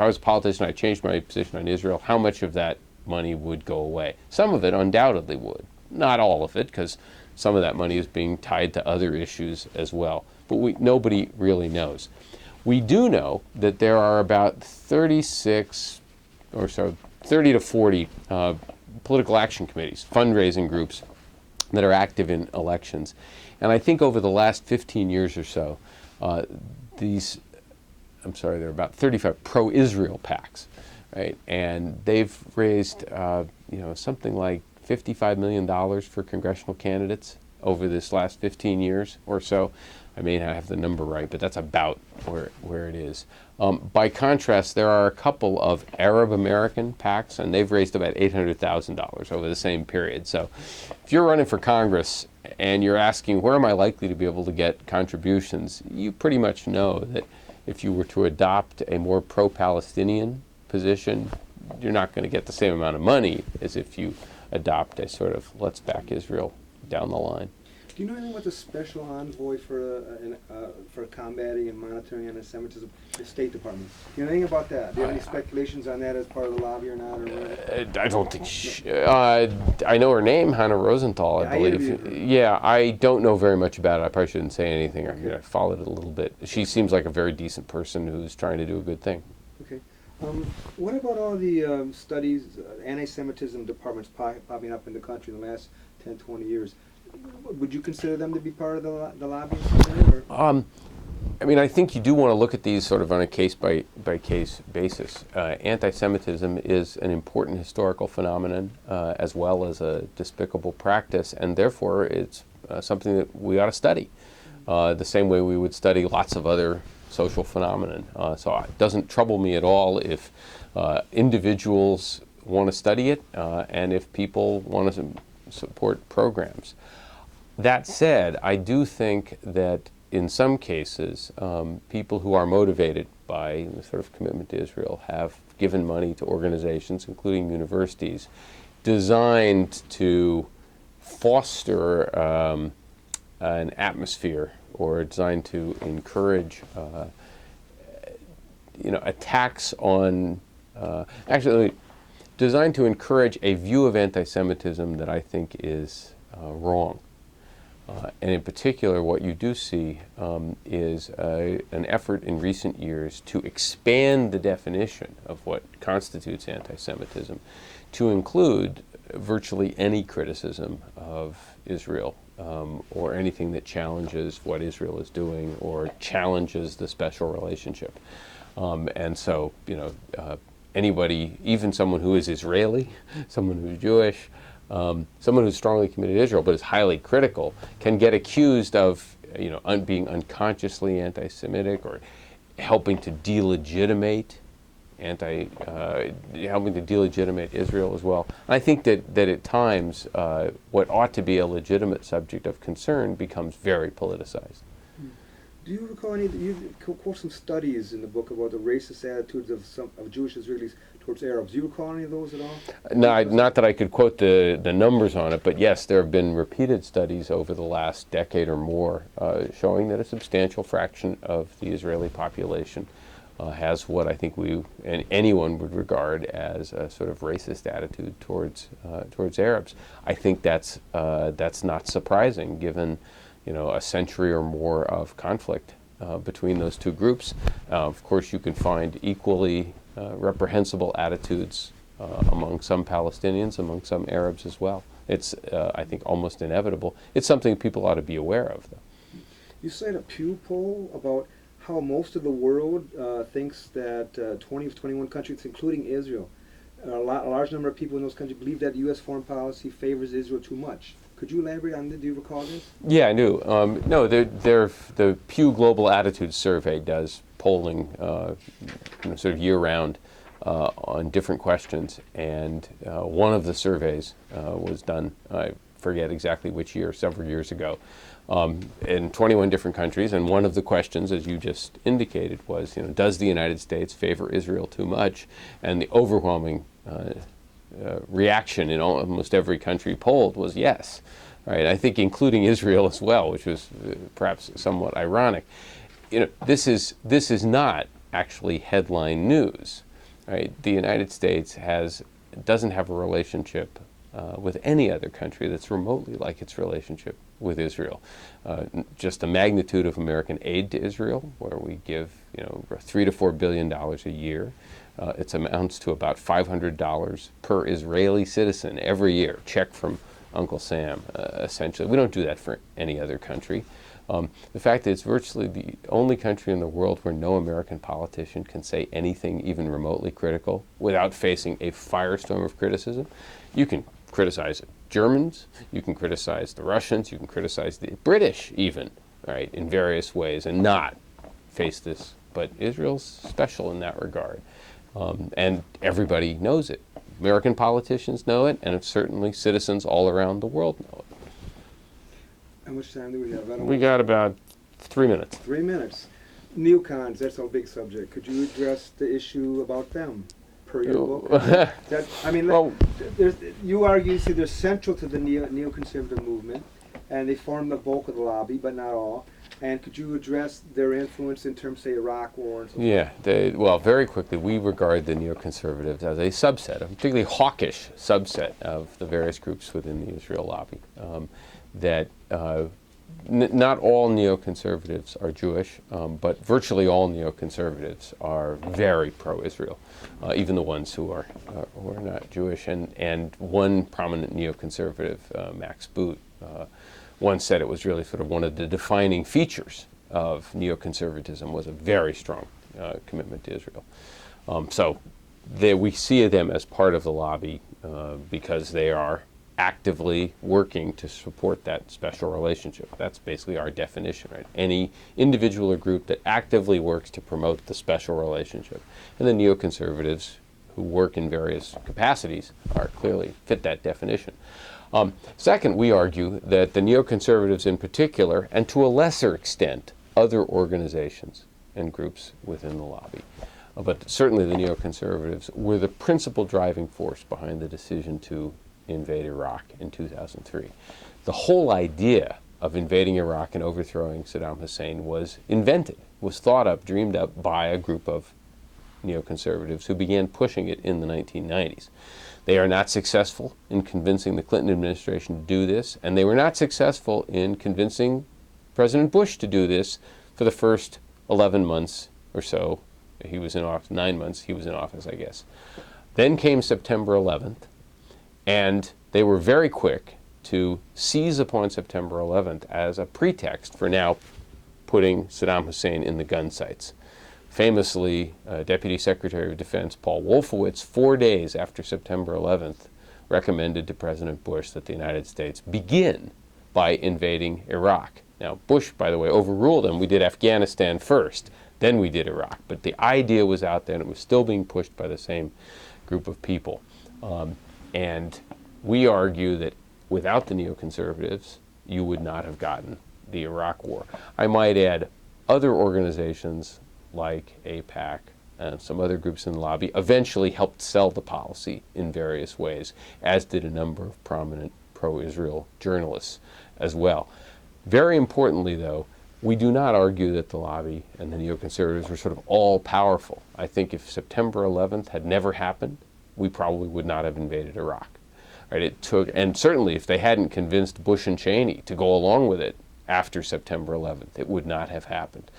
was a politician, I changed my position on Israel, how much of that money would go away? Some of it undoubtedly would. Not all of it, because some of that money is being tied to other issues as well. But nobody really knows. We do know that there are about 30 to 40 political action committees, fundraising groups that are active in elections. And I think over the last 15 years or so, there are about 35 pro-Israel PACs. Right, and they've raised, something like $55 million for congressional candidates over this last 15 years or so. I may not have the number right, but that's about where it is. By contrast, there are a couple of Arab American PACs, and they've raised about $800,000 over the same period. So if you're running for Congress and you're asking, where am I likely to be able to get contributions, you pretty much know that if you were to adopt a more pro-Palestinian position, you're not going to get the same amount of money as if you adopt a sort of let's back Israel down the line. Do you know anything about the special envoy for combating and monitoring anti-Semitism, the State Department? Do you know anything about that? Do you have any speculations on that as part of the lobby or not? I don't think I know her name, Hannah Rosenthal, I believe. I don't know very much about it. I probably shouldn't say anything. I followed it a little bit. She seems like a very decent person who's trying to do a good thing. Okay. What about all the studies, anti-Semitism departments popping up in the country in the last 10, 20 years? Would you consider them to be part of the lobby? I think you do want to look at these sort of on a case-by-case basis. Anti-Semitism is an important historical phenomenon as well as a despicable practice, and therefore it's something that we ought to study the same way we would study lots of other social phenomenon. So it doesn't trouble me at all if individuals want to study it and if people want to support programs. That said, I do think that in some cases, people who are motivated by the sort of commitment to Israel have given money to organizations, including universities, designed to foster an atmosphere or designed to encourage attacks on, actually designed to encourage a view of anti-Semitism that I think is wrong. And in particular, what you do see is an effort in recent years to expand the definition of what constitutes anti-Semitism to include virtually any criticism of Israel or anything that challenges what Israel is doing or challenges the special relationship. And so, anybody, even someone who is Israeli, someone who's Jewish, someone who's strongly committed to Israel but is highly critical, can get accused of, being unconsciously anti-Semitic or helping to delegitimate Israel as well. And I think that at times what ought to be a legitimate subject of concern becomes very politicized. Do you recall you quote some studies in the book about the racist attitudes of Jewish Israelis towards Arabs? Do you recall any of those at all? No, not that I could quote the numbers on it, but yes, there have been repeated studies over the last decade or more showing that a substantial fraction of the Israeli population has what I think anyone would regard as a sort of racist attitude towards Arabs. I think that's not surprising, given a century or more of conflict between those two groups. Of course, you can find equally reprehensible attitudes among some Palestinians, among some Arabs as well. It's, I think, almost inevitable. It's something people ought to be aware of, though. You cite a Pew poll about how most of the world thinks that 20 of 21 countries, including Israel, a large number of people in those countries believe that U.S. foreign policy favors Israel too much. Could you elaborate on that? Do you recall this? Yeah, I do. No, the Pew Global Attitudes Survey does polling sort of year-round on different questions, and one of the surveys was done, I forget exactly which year, several years ago, in 21 different countries, and one of the questions, as you just indicated, was, does the United States favor Israel too much? And the overwhelming reaction in almost every country polled was yes, right? I think including Israel as well, which was perhaps somewhat ironic. This is not actually headline news, right? The United States doesn't have a relationship with any other country that's remotely like its relationship with Israel. Just the magnitude of American aid to Israel, where we give $3 to $4 billion a year. It amounts to about $500 per Israeli citizen every year, check from Uncle Sam, essentially. We don't do that for any other country. The fact that it's virtually the only country in the world where no American politician can say anything even remotely critical without facing a firestorm of criticism. You can criticize the Germans, you can criticize the Russians, you can criticize the British even, right, in various ways and not face this. But Israel's special in that regard. And everybody knows it. American politicians know it, and certainly citizens all around the world know it. How much time do we have? We got about 3 minutes. 3 minutes. Neocons, that's a big subject. Could you address the issue about them per your book? You argue, they're central to the neoconservative movement, and they form the bulk of the lobby, but not all. And could you address their influence in terms of, say, Iraq War and so forth? Yeah, very quickly, we regard the neoconservatives as a subset, a particularly hawkish subset of the various groups within the Israel lobby. Not all neoconservatives are Jewish, but virtually all neoconservatives are very pro-Israel, even the ones who are not Jewish. And one prominent neoconservative, Max Boot, once said it was really sort of one of the defining features of neoconservatism was a very strong commitment to Israel. So we see them as part of the lobby because they are actively working to support that special relationship. That's basically our definition, right? Any individual or group that actively works to promote the special relationship. And the neoconservatives who work in various capacities clearly fit that definition. Second, we argue that the neoconservatives in particular, and to a lesser extent, other organizations and groups within the lobby, but certainly the neoconservatives, were the principal driving force behind the decision to invade Iraq in 2003. The whole idea of invading Iraq and overthrowing Saddam Hussein was invented, was thought up, dreamed up by a group of neoconservatives who began pushing it in the 1990s. They are not successful in convincing the Clinton administration to do this, and they were not successful in convincing President Bush to do this for the first 11 months or so. He was in office, 9 months he was in office, I guess. Then came September 11th, and they were very quick to seize upon September 11th as a pretext for now putting Saddam Hussein in the gun sights. Famously, Deputy Secretary of Defense Paul Wolfowitz, 4 days after September 11th, recommended to President Bush that the United States begin by invading Iraq. Now, Bush, by the way, overruled him. We did Afghanistan first, then we did Iraq. But the idea was out there, and it was still being pushed by the same group of people. And we argue that without the neoconservatives, you would not have gotten the Iraq War. I might add, other organizations like AIPAC and some other groups in the lobby eventually helped sell the policy in various ways, as did a number of prominent pro-Israel journalists as well. Very importantly, though, we do not argue that the lobby and the neoconservatives were sort of all-powerful. I think if September 11th had never happened, we probably would not have invaded Iraq. Right? It took, and certainly if they hadn't convinced Bush and Cheney to go along with it after September 11th, it would not have happened.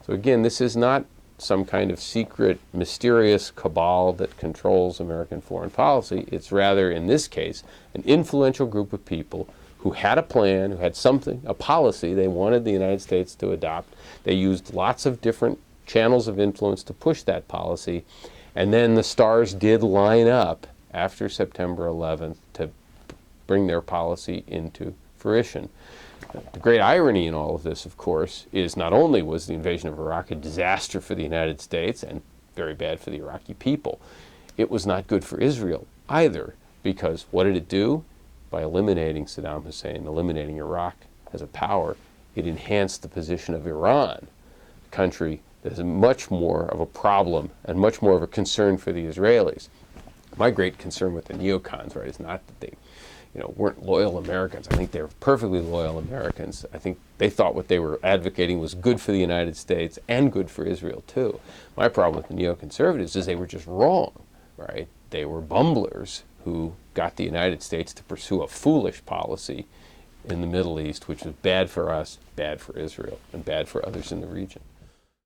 So again, this is not some kind of secret, mysterious cabal that controls American foreign policy. It's rather, in this case, an influential group of people who had a plan, who had something, a policy they wanted the United States to adopt. They used lots of different channels of influence to push that policy, and then the stars did line up after September 11th to bring their policy into fruition. The great irony in all of this, of course, is not only was the invasion of Iraq a disaster for the United States and very bad for the Iraqi people, it was not good for Israel either, because what did it do? By eliminating Saddam Hussein, eliminating Iraq as a power, it enhanced the position of Iran, a country that is much more of a problem and much more of a concern for the Israelis. My great concern with the neocons, right, is not that they, weren't loyal Americans. I think they were perfectly loyal Americans. I think they thought what they were advocating was good for the United States and good for Israel too. My problem with the neoconservatives is they were just wrong, right? They were bumblers who got the United States to pursue a foolish policy in the Middle East, which was bad for us, bad for Israel, and bad for others in the region.